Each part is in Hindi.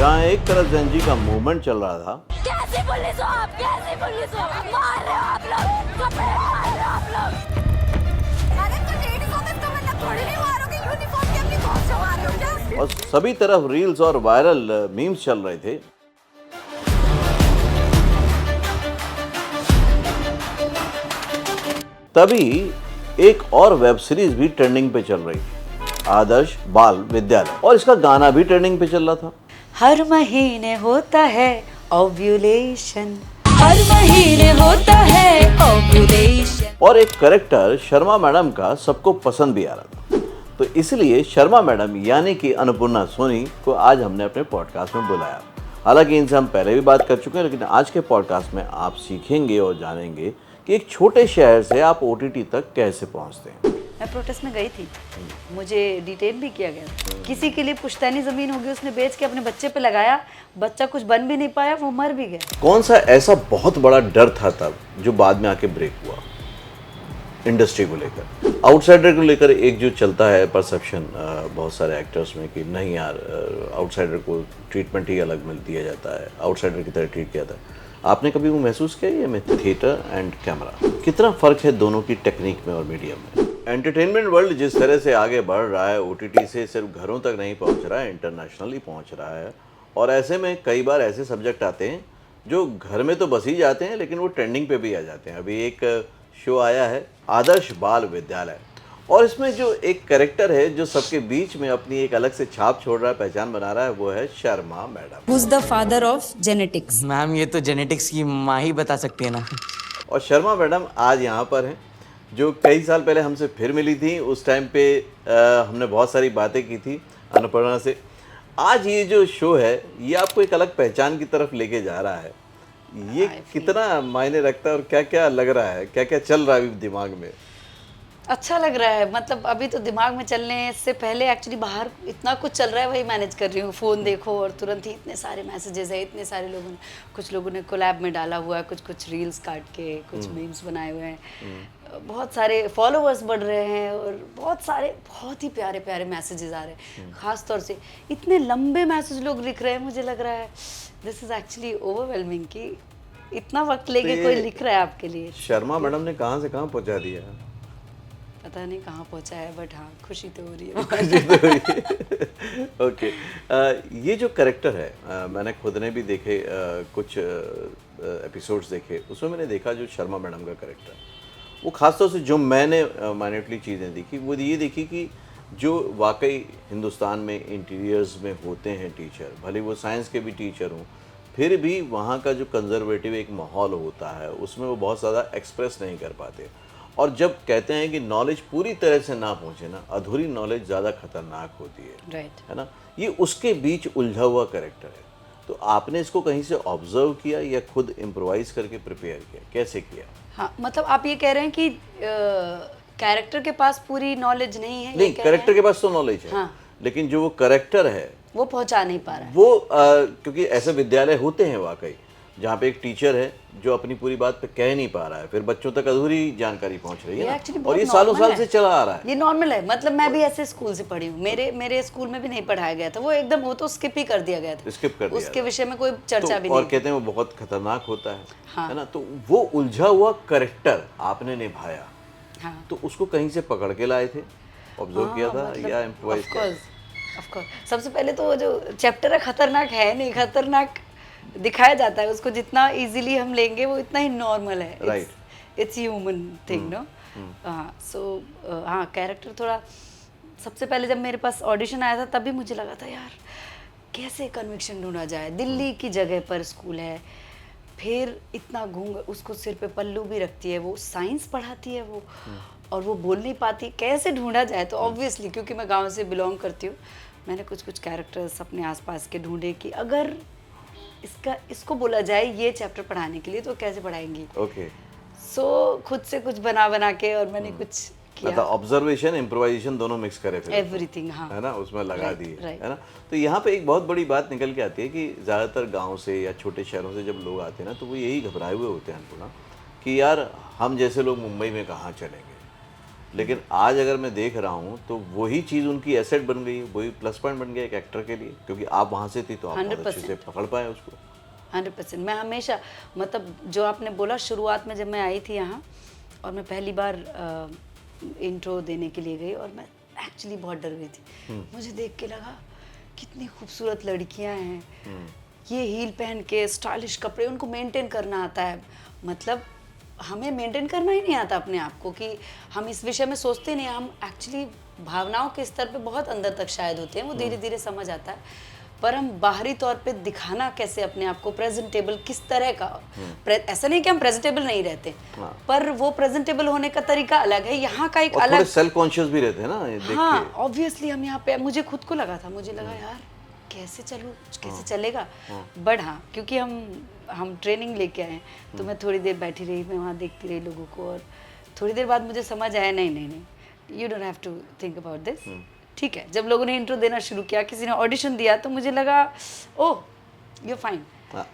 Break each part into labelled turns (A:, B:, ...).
A: जहाँ एक तरफ जेनजी का मूवमेंट चल रहा था,
B: कैसी पुलिस हो आप? कैसी पुलिस हो? मार रहे हो आप लोग, कपड़े मार रहे हो आप लोग। अरे तो लेडीज हो तो इसका मतलब थोड़ी नहीं मारोगे, यूनिफॉर्म की अपनी कौन से मार रहे हो क्या?
A: और सभी तरफ रील्स और वायरल मीम्स चल रहे थे। तभी एक और वेब सीरीज भी ट्रेंडिंग पे चल रही थी, आदर्श बाल विद्यालय, और इसका गाना भी ट्रेंडिंग पे चल रहा था।
C: हर महीने होता है ओव्यूलेशन, हर महीने होता है ओव्यूलेशन।
A: और एक करेक्टर शर्मा मैडम का सबको पसंद भी आ रहा था, तो इसलिए शर्मा मैडम यानी कि अन्नपूर्णा सोनी को आज हमने अपने पॉडकास्ट में बुलाया। हालांकि इनसे हम पहले भी बात कर चुके हैं, लेकिन आज के पॉडकास्ट में आप सीखेंगे और जानेंगे कि एक छोटे शहर से आप ओटीटी तक कैसे पहुंचते हैं।
C: मैं प्रोटेस्ट में गई थी, मुझे डिटेन भी किया गया। किसी के लिए पुश्तैनी जमीन होगी, उसने बेच के अपने बच्चे पे लगाया, बच्चा कुछ बन भी नहीं पाया, वो मर भी गया।
A: कौन सा ऐसा बहुत बड़ा डर था तब जो बाद में आके ब्रेक हुआ इंडस्ट्री को लेकर, आउटसाइडर को लेकर? एक जो चलता है परसेप्शन बहुत सारे एक्टर्स में कि नहीं यार, आउटसाइडर को ट्रीटमेंट ही अलग दिया जाता है, आउटसाइडर की तरह ट्रीट किया जाता है। आपने कभी वो महसूस किया ये में थिएटर एंड कैमरा कितना फ़र्क है दोनों की टेक्निक में और मीडियम में? एंटरटेनमेंट वर्ल्ड जिस तरह से आगे बढ़ रहा है, ओटीटी से सिर्फ घरों तक नहीं पहुंच रहा है, इंटरनेशनली पहुंच रहा है। और ऐसे में कई बार ऐसे सब्जेक्ट आते हैं जो घर में तो बस ही जाते हैं, लेकिन वो ट्रेंडिंग पे भी आ जाते हैं। अभी एक शो आया है आदर्श बाल विद्यालय, और इसमें जो एक कैरेक्टर है जो सबके बीच में अपनी एक अलग से छाप छोड़ रहा है, पहचान बना रहा है, वो है Sharma madam.
C: Who's the father of genetics?
D: Ma'am ये तो जेनेटिक्स की माँ ही बता सकती है ना।
A: और शर्मा मैडम आज यहाँ पर हैं, जो कई साल पहले हमसे फिर मिली थी। उस टाइम पे हमने बहुत सारी बातें की थी अन्नपूर्णा से। आज ये जो शो है ये आपको एक अलग पहचान की तरफ लेके जा रहा है। ये कितना मायने रखता है और क्या क्या लग रहा है, क्या क्या चल रहा है अभी दिमाग में?
C: अच्छा लग रहा है, मतलब अभी तो दिमाग में चलने से पहले एक्चुअली बाहर इतना कुछ चल रहा है, वही मैनेज कर रही हूँ। फ़ोन देखो और तुरंत ही इतने सारे मैसेजेस हैं, इतने सारे लोगों ने, कुछ लोगों ने कोलैब में डाला हुआ है, कुछ रील्स काट के, कुछ मीम्स बनाए हुए हैं, बहुत सारे फॉलोअर्स बढ़ रहे हैं और बहुत सारे बहुत ही प्यारे प्यारे मैसेजेस आ रहे हैं। ख़ास तौर से इतने लंबे मैसेज लोग लिख रहे हैं, मुझे लग रहा है दिस इज़ एक्चुअली ओवरवेलमिंग कि इतना वक्त लेके कोई लिख रहा है आपके लिए।
A: शर्मा मैडम ने कहाँ से कहाँ पहुँचा दिया?
C: पता नहीं कहाँ पहुँचा है, बट हाँ खुशी तो हो रही है।
A: ओके, ये जो कैरेक्टर है, मैंने खुद ने भी देखे, कुछ एपिसोड्स देखे, उसमें मैंने देखा जो शर्मा मैडम का कैरेक्टर, वो खासतौर से जो मैंने माइन्यूटली चीज़ें देखी, वो ये देखी कि जो वाकई हिंदुस्तान में इंटीरियर्स में होते हैं टीचर, भले वो साइंस के भी टीचर हों, फिर भी वहाँ का जो कंजर्वेटिव एक माहौल होता है उसमें वो बहुत ज़्यादा एक्सप्रेस नहीं कर पाते। और जब कहते हैं कि नॉलेज पूरी तरह से ना पहुँचे ना, अधूरी नॉलेज ज़्यादा खतरनाक होती है,
C: राइट।
A: है ना? ये उसके बीच उलझा हुआ कैरेक्टर है। तो आपने इसको कहीं से ऑब्जर्व किया या खुद इम्प्रोवाइज करके प्रिपेयर किया, कैसे किया?
C: हाँ, मतलब आप ये कह रहे हैं कि कैरेक्टर के पास पूरी नॉलेज नहीं है?
A: नहीं, कैरेक्टर के पास तो नॉलेज है,
C: हाँ।
A: लेकिन जो वो कैरेक्टर है
C: वो पहुंचा नहीं पा रहा है।
A: वो क्योंकि ऐसे विद्यालय होते हैं वाकई जहाँ पे एक टीचर है जो अपनी पूरी बात पे कह नहीं पा रहा है, फिर बच्चों तक अधूरी जानकारी पहुँच रही है
C: actually
A: ना?
C: बहुत
A: और ये सालों
C: normal
A: साल से चला आ रहा है।
C: ये नॉर्मल है, मतलब मैं भी ऐसे स्कूल से पढ़ी हूँ, मेरे स्कूल में भी नहीं पढ़ाया गया था, वो एकदम वो तो स्किप ही कर दिया गया था,
A: स्किप कर दिया
C: उसके
A: था।
C: विषय में कोई चर्चा भी
A: और
C: नहीं।
A: कहते हैं वो बहुत खतरनाक होता है,
C: हाँ।
A: है ना? तो वो उलझा हुआ कैरेक्टर आपने निभाया,
C: हाँ,
A: तो उसको कहीं से पकड़ के लाए थे, ऑब्जर्व किया था या इम्प्रोवाइज किया?
C: ऑफ कोर्स सबसे पहले तो वो जो चैप्टर है खतरनाक है नहीं, खतरनाक दिखाया जाता है उसको, जितना इजीली हम लेंगे वो इतना ही नॉर्मल है।
A: Right.
C: It's human thing, no? हाँ, सो हाँ, कैरेक्टर थोड़ा, सबसे पहले जब मेरे पास ऑडिशन आया था तभी मुझे लगा था यार कैसे कन्विक्शन ढूंढा जाए, दिल्ली की जगह पर स्कूल है, फिर इतना घूंग, उसको सिर पे पल्लू भी रखती है, वो साइंस पढ़ाती है वो, और वो बोल नहीं पाती, कैसे ढूंढा जाए? तो ऑब्वियसली क्योंकि मैं गांव से बिलोंग करती हूँ, मैंने कुछ कैरेक्टर्स अपने आसपास के ढूंढे कि अगर इसको बोला जाए ये चैप्टर पढ़ाने के लिए तो कैसे पढ़ाएंगी।
A: ओके,
C: सो खुद से कुछ बना के और मैंने कुछ
A: मतलब
C: किया,
A: ऑब्जर्वेशन इम्प्रोवाइजेशन दोनों मिक्स करे फिर,
C: एवरीथिंग, हाँ,
A: है ना, उसमें लगा
C: Right,
A: दिए,
C: right.
A: है ना? तो यहाँ पे एक बहुत बड़ी बात निकल के आती है कि ज़्यादातर गांव से या छोटे शहरों से जब लोग आते हैं ना, तो वो यही घबराए हुए होते हैं अन्नपूर्णा कि यार हम जैसे लोग मुंबई में कहाँ चलेंगे, लेकिन आज अगर मैं देख रहा हूँ तो वही चीज़ उनकी एसेट बन गई, वही प्लस पॉइंट बन गया एक एक्टर के लिए, क्योंकि आप वहाँ से थी तो आप बहुत अच्छे से पकड़ पाए उसको।
C: 100%। मैं हमेशा, मतलब जो आपने बोला, शुरुआत में जब मैं आई थी यहाँ और मैं पहली बार इंट्रो देने के लिए गई और मैं एक्चुअली बहुत डर गई थी। मुझे देख के लगा कितनी खूबसूरत लड़कियाँ हैं, ये हील पहन के स्टाइलिश कपड़े, उनको मेंटेन करना आता है। मतलब हमें मेंटेन करना ही नहीं आता अपने आप को, कि हम इस विषय में सोचते नहीं, हम एक्चुअली भावनाओं के स्तर पे बहुत अंदर तक शायद होते हैं, वो धीरे धीरे समझ आता है। पर हम बाहरी तौर पे दिखाना कैसे अपने आप को, प्रेजेंटेबल किस तरह का, ऐसा नहीं कि हम प्रेजेंटेबल नहीं रहते, पर वो प्रेजेंटेबल होने का तरीका अलग है, यहाँ का एक अलग,
A: सेल्फ कॉन्शियस भी रहते हैं ना ये देख
C: हाँ
A: के।
C: ऑब्वियसली हम यहाँ पे, मुझे खुद को लगा था, मुझे लगा यार कैसे चलूँ, कैसे चलेगा। बट हाँ, क्योंकि हम ट्रेनिंग लेके आए हैं, तो मैं थोड़ी देर बैठी रही, मैं वहाँ देखती रही लोगों को, और थोड़ी देर बाद मुझे समझ आया नहीं, you don't have to think about this. ठीक है, जब लोगों ने इंट्रो देना शुरू किया, किसी ने ऑडिशन दिया, तो मुझे लगा ओह यू फाइन,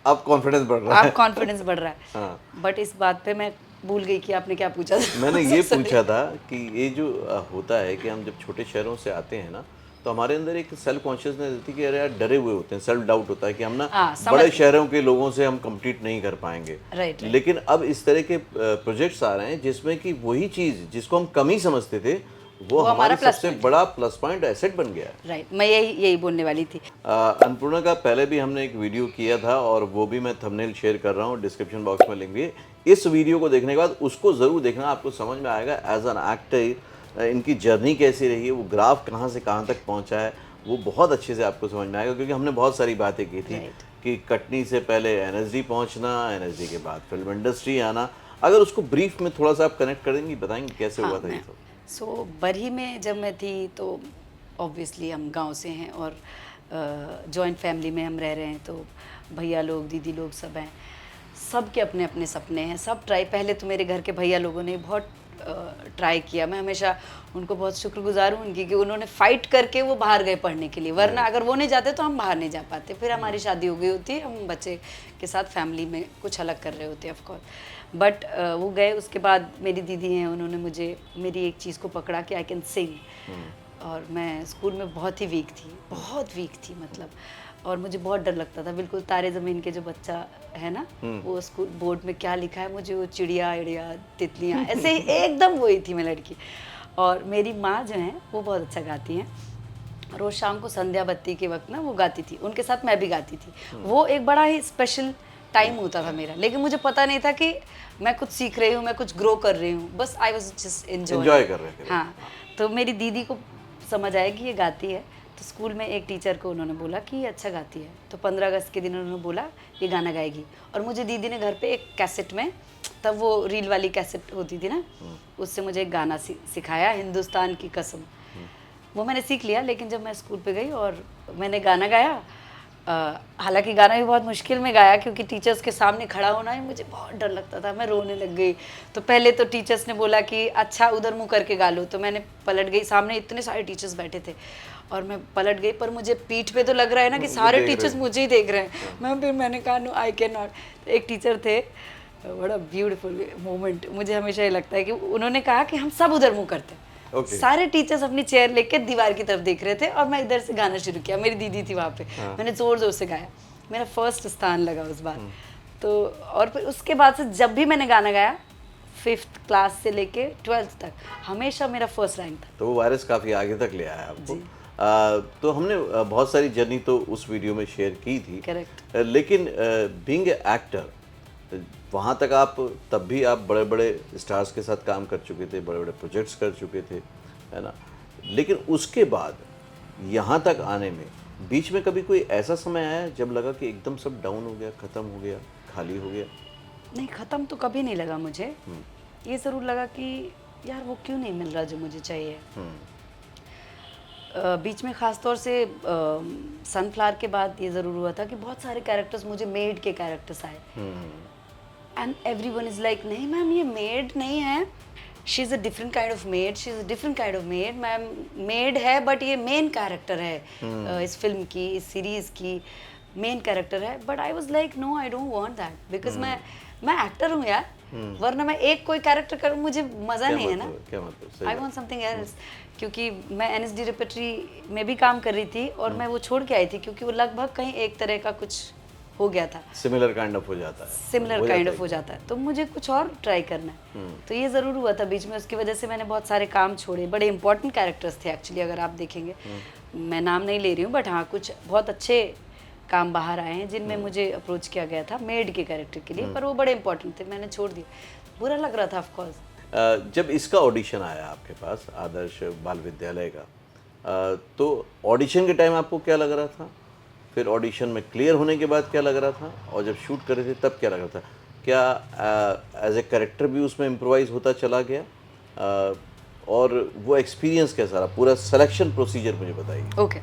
A: अब कॉन्फिडेंस बढ़ रहा है।
C: आप कॉन्फिडेंस बढ़ रहा है। बट इस बात पे मैं भूल गई कि आपने क्या पूछा था।
A: मैंने ये पूछा था कि ये जो होता है कि हम जब छोटे शहरों से आते हैं ना, तो हमारे अंदर एक सेल्फ कॉन्शियसनेस रहती है कि अरे यार डरे हुए होते हैं, सेल्फ डाउट होता है कि हम ना बड़े शहरों के लोगों से हम कम्पीट नहीं कर पाएंगे।
C: राइट।
A: लेकिन अब इस तरह के प्रोजेक्ट्स आ रहे हैं जिसमें कि वही चीज़ जिसको हम कमी समझते थे वो हमारा सबसे बड़ा प्लस पॉइंट एसेट बन गया।
C: राइट, मैं यही बोलने वाली थी।
A: अन्नपूर्णा का पहले भी हमने एक वीडियो किया था और वो भी मैं थंबनेल शेयर कर रहा हूँ, डिस्क्रिप्शन बॉक्स में लिंक भी। इस वीडियो को देखने के बाद उसको ज़रूर देखना, आपको समझ में आएगा एज एन एक्टर इनकी जर्नी कैसी रही है, वो ग्राफ कहाँ से कहाँ तक पहुँचा है, वो बहुत अच्छे से आपको समझ में आएगा। क्योंकि हमने बहुत सारी बातें की थी कि कटनी से पहले एनएसडी पहुँचना, एनएसडी के बाद फिल्म इंडस्ट्री आना। अगर उसको ब्रीफ में थोड़ा सा आप कनेक्ट कर देंगी, बताएंगे कैसे हुआ था ये सब?
C: सो बरही में जब मैं थी तो ऑब्वियसली हम गांव से हैं और जॉइंट फैमिली में हम रह रहे हैं, तो भैया लोग, दीदी लोग सब हैं, सब के अपने अपने सपने हैं, सब ट्राई। पहले तो मेरे घर के भैया लोगों ने बहुत ट्राई किया, मैं हमेशा उनको बहुत शुक्रगुजार हूँ उनकी कि उन्होंने फाइट करके वो बाहर गए पढ़ने के लिए, वरना अगर वो नहीं जाते तो हम बाहर नहीं जा पाते। फिर हमारी शादी हो गई होती, हम बच्चे के साथ फैमिली में कुछ अलग कर रहे होते ऑफकोर्स। बट वो गए, उसके बाद मेरी दीदी हैं, उन्होंने मुझे मेरी एक चीज़ को पकड़ा कि आई कैन सिंग। और मैं स्कूल में बहुत ही वीक थी मतलब, और मुझे बहुत डर लगता था, बिल्कुल तारे ज़मीन के जो बच्चा है ना, वो स्कूल बोर्ड में क्या लिखा है, मुझे वो चिड़िया इड़िया तितलियाँ ऐसे ही एकदम वही थी मैं लड़की। और मेरी माँ जो हैं वो बहुत अच्छा गाती हैं, रोज़ शाम को संध्या बत्ती के वक्त ना वो गाती थी, उनके साथ मैं भी गाती थी। वो एक बड़ा ही स्पेशल टाइम होता था मेरा, लेकिन मुझे पता नहीं था कि मैं कुछ सीख रही हूँ, मैं कुछ ग्रो कर रही हूँ, बस आई वॉज जस्ट एंजॉय
A: कर रहे थे।
C: हाँ, तो मेरी दीदी को समझ आया कि ये गाती है, तो स्कूल में एक टीचर को उन्होंने बोला कि ये अच्छा गाती है, तो 15 अगस्त के दिन उन्होंने बोला ये गाना गाएगी। और मुझे दीदी ने घर पे एक कैसेट में, तब वो रील वाली कैसेट होती थी ना, उससे मुझे एक गाना सिखाया, हिंदुस्तान की कसम। वो मैंने सीख लिया, लेकिन जब मैं स्कूल पे गई और मैंने गाना गाया, हालांकि गाना भी बहुत मुश्किल में गाया क्योंकि टीचर्स के सामने खड़ा होना ही मुझे बहुत डर लगता था, मैं रोने लग गई। तो पहले तो टीचर्स ने बोला कि अच्छा उधर मुँह करके गा लो, तो मैंने पलट गई, सामने इतने सारे टीचर्स बैठे थे और मैं पलट गई, पर मुझे पीठ पे तो लग रहा है ना कि सारे टीचर्स मुझे ही देख रहे हैं। फिर मैंने कहा नो आई कैन नॉट। एक टीचर थे, बड़ा ब्यूटीफुल मोमेंट, मुझे हमेशा ये लगता है कि उन्होंने कहा कि हम सब उधर मुँह करते हैं। सारे टीचर्स अपनी चेयर लेके दीवार की तरफ देख रहे थे और मैं इधर से गाना शुरू किया, मेरी दीदी थी वहाँ पे। मैंने जोर जोर से गाया, मेरा फर्स्ट स्थान लगा उस बार। तो और फिर उसके बाद से जब भी मैंने गाना गाया 5th क्लास से लेके 12th तक हमेशा मेरा फर्स्ट रैंक था।
A: तो वो वायरस काफ़ी आगे तक ले आया आपको। तो हमने बहुत सारी जर्नी तो उस वीडियो में शेयर की थी।
C: करेक्ट।
A: लेकिन बीइंग ए एक्टर, वहाँ तक आप तब भी आप बड़े बड़े स्टार्स के साथ काम कर चुके थे, बड़े बड़े प्रोजेक्ट्स कर चुके थे, है ना। लेकिन उसके बाद यहाँ तक आने में बीच में कभी कोई ऐसा समय आया जब लगा कि एकदम सब डाउन हो गया, ख़त्म हो गया, खाली हो गया?
C: नहीं, ख़त्म तो कभी नहीं लगा मुझे। ये ज़रूर लगा कि यार वो क्यों नहीं मिल रहा जो मुझे चाहिए। बीच में ख़ास तौर से सनफ्लावर के बाद ये ज़रूर हुआ था कि बहुत सारे कैरेक्टर्स मुझे मेड के कैरेक्टर्स आए एंड एवरीवन इज़ लाइक नहीं मैम ये मेड नहीं है, she is a different kind of maid, she is a different kind of maid. Ma'am maid है बट ये मेन कैरेक्टर है इस फिल्म की, इस सीरीज़ की। मेन कैरेक्टर है, but I was like no I don't want that because मैं एक्टर हूँ यार, वरना मैं एक कोई कैरेक्टर करूँ मुझे मजा नहीं है ना।
A: क्या मतलब सही
C: आई
A: बात।
C: वांट समथिंग एल्स, क्योंकि मैं एनएसडी रिपेटरी में भी काम कर रही थी और मैं वो छोड़ के आई थी क्योंकि वो लगभग कहीं एक तरह का कुछ हो गया था,
A: सिमिलर काइंड ऑफ हो जाता है,
C: सिमिलर काइंड ऑफ हो जाता है, तो मुझे कुछ और ट्राई करना है। तो ये ज़रूर हुआ था बीच में, उसकी वजह से मैंने बहुत सारे काम छोड़े। बड़े इंपॉर्टेंट कैरेक्टर्स थे एक्चुअली, अगर आप देखेंगे, मैं नाम नहीं ले रही हूँ, बट हाँ कुछ बहुत अच्छे काम बाहर आए हैं जिनमें मुझे अप्रोच किया गया था मेड के कैरेक्टर के लिए, पर वो बड़े इंपॉर्टेंट थे, मैंने छोड़ दिया। बुरा लग रहा था ऑफकोर्स।
A: जब इसका ऑडिशन आया आपके पास आदर्श बाल विद्यालय का, तो ऑडिशन के टाइम आपको क्या लग रहा था, फिर ऑडिशन में क्लियर होने के बाद क्या लग रहा था, और जब शूट कर रहे थे तब क्या लग रहा था? क्या एज ए कैरेक्टर भी उसमें इम्प्रोवाइज होता चला गया, और वो एक्सपीरियंस कैसा रहा, पूरा सिलेक्शन प्रोसीजर मुझे बताइए।
C: ओके,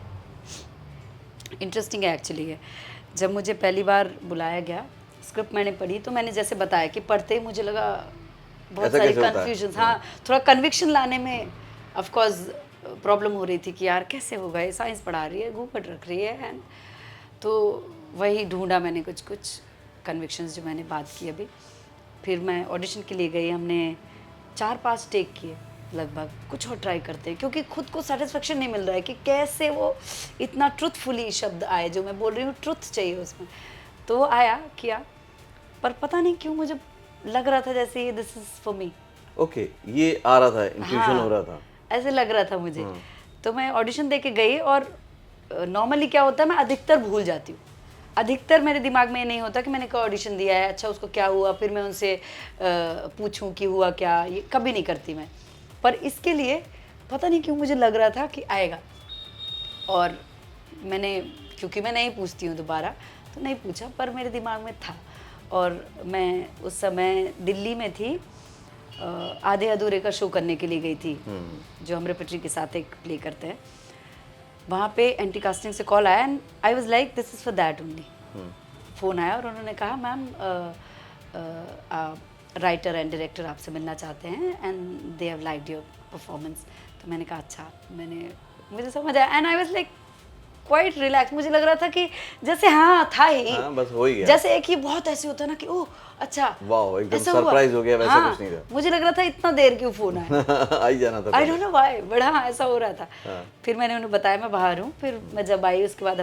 C: इंटरेस्टिंग है एक्चुअली ये। जब मुझे पहली बार बुलाया गया, स्क्रिप्ट मैंने पढ़ी, तो मैंने जैसे बताया कि पढ़ते ही मुझे लगा बहुत
A: ऐसा
C: सारी
A: कैसे होता है?
C: कन्फ्यूजन, हाँ थोड़ा कन्विक्शन लाने में ऑफ कोर्स प्रॉब्लम हो रही थी कि यार कैसे होगा, ये साइंस पढ़ा रही है, घूंघट रख रही है, एंड तो वही ढूंढा मैंने कुछ कन्विक्शंस जो मैंने बात की अभी। फिर मैं ऑडिशन के लिए गई, हमने 4-5 टेक किए लगभग, कुछ और ट्राई करते हैं क्योंकि खुद को सेटिस्फेक्शन नहीं मिल रहा है कि कैसे वो इतना ट्रुथफुली शब्द आए, जो मैं बोल रही हूँ ट्रुथ चाहिए उसमें। तो वो आया, किया, पर पता नहीं क्यों मुझे लग रहा था जैसे ये this is for me.
A: Okay, ये आ रहा था, इंट्यूशन हो रहा था।
C: ऐसे लग रहा था मुझे। तो मैं ऑडिशन दे के गई, और नॉर्मली क्या होता है, मैं अधिकतर भूल जाती हूँ। अधिकतर मेरे दिमाग में ये नहीं होता कि मैंने कोई ऑडिशन दिया है, अच्छा उसको क्या हुआ, फिर मैं उनसे पूछूं कि हुआ क्या, ये कभी नहीं करती मैं। पर इसके लिए पता नहीं क्यों मुझे लग रहा था कि आएगा, और मैंने, क्योंकि मैं नहीं पूछती हूँ दोबारा, तो नहीं पूछा, पर मेरे दिमाग में था। और मैं उस समय दिल्ली में थी, आधे अधूरे का शो करने के लिए गई थी, जो हम रेपेटरी के साथ एक प्ले करते हैं। वहाँ पे एंटी कास्टिंग से कॉल आया, and I was like this is for that only. Phone आया और उन्होंने कहा मैम राइटर एंड डायरेक्टर आपसे मिलना चाहते हैं, and they have liked your performance. तो मैंने कहा अच्छा, मुझे समझ आया, and I was like quite relax. मुझे लग रहा था कि जैसे हाँ था ही,
A: हाँ, बस हो ही गया।
C: जैसे एक ही बहुत ऐसे होता है ना कि ओह अच्छा,
A: वाह, एकदम
C: ऐसा हुआ।
A: सरप्राइज हो गया, वैसा
C: हाँ,
A: कुछ नहीं था।
C: मुझे लग रहा था इतना देर क्यों फोन आया।
A: आई जाना था।
C: I don't know why, but हाँ ऐसा हो रहा था।
A: हाँ।
C: फिर मैंने उन्हें बताया मैं बाहर हूँ, फिर मैं जब आई उसके बाद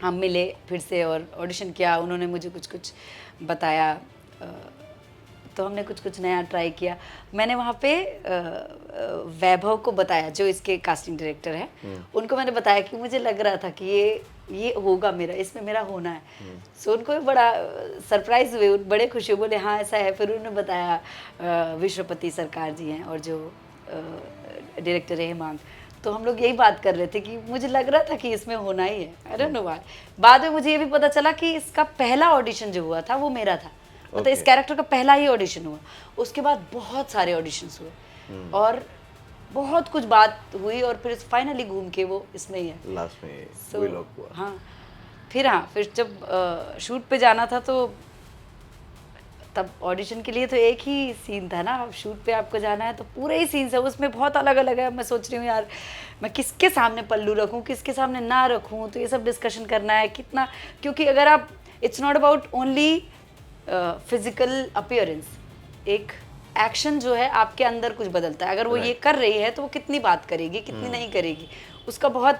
C: हम मिले फिर से और ऑडिशन किया, उन्होंने मुझे कुछ बताया, तो हमने कुछ नया ट्राई किया। मैंने वहाँ पे वैभव को बताया, जो इसके कास्टिंग डायरेक्टर है, उनको मैंने बताया कि मुझे लग रहा था कि ये होगा मेरा, इसमें मेरा होना है। सो उनको भी बड़ा सरप्राइज हुए, बड़े खुश हुए, बोले हाँ ऐसा है। फिर उन्होंने बताया विश्वपति सरकार जी हैं और जो डायरेक्टर है हेमांग, तो हम लोग यही बात कर रहे थे कि मुझे लग रहा था कि इसमें होना ही है। I don't know why. बाद में मुझे ये भी पता चला कि इसका पहला ऑडिशन जो हुआ था वो मेरा था, मतलब इस कैरेक्टर का पहला ही ऑडिशन हुआ। उसके बाद बहुत सारे ऑडिशंस हुए और बहुत कुछ बात हुई, और फिर फाइनली घूम के वो इसमें ही है
A: लास्ट में वही लोग हुआ।
C: हाँ, फिर जब शूट पे जाना था, तो तब ऑडिशन के लिए तो एक ही सीन था ना, अब शूट पे आपको जाना है तो पूरे ही सीन है, उसमें बहुत अलग अलग है। मैं सोच रही हूँ यार मैं किसके सामने पल्लू रखूँ, किसके सामने ना रखूँ, तो ये सब डिस्कशन करना है कितना, क्योंकि अगर आप, it's not about only physical appearance, एक एक्शन जो है आपके अंदर कुछ बदलता है। अगर वो ये कर रही है तो वो कितनी बात करेगी, कितनी नहीं करेगी, उसका बहुत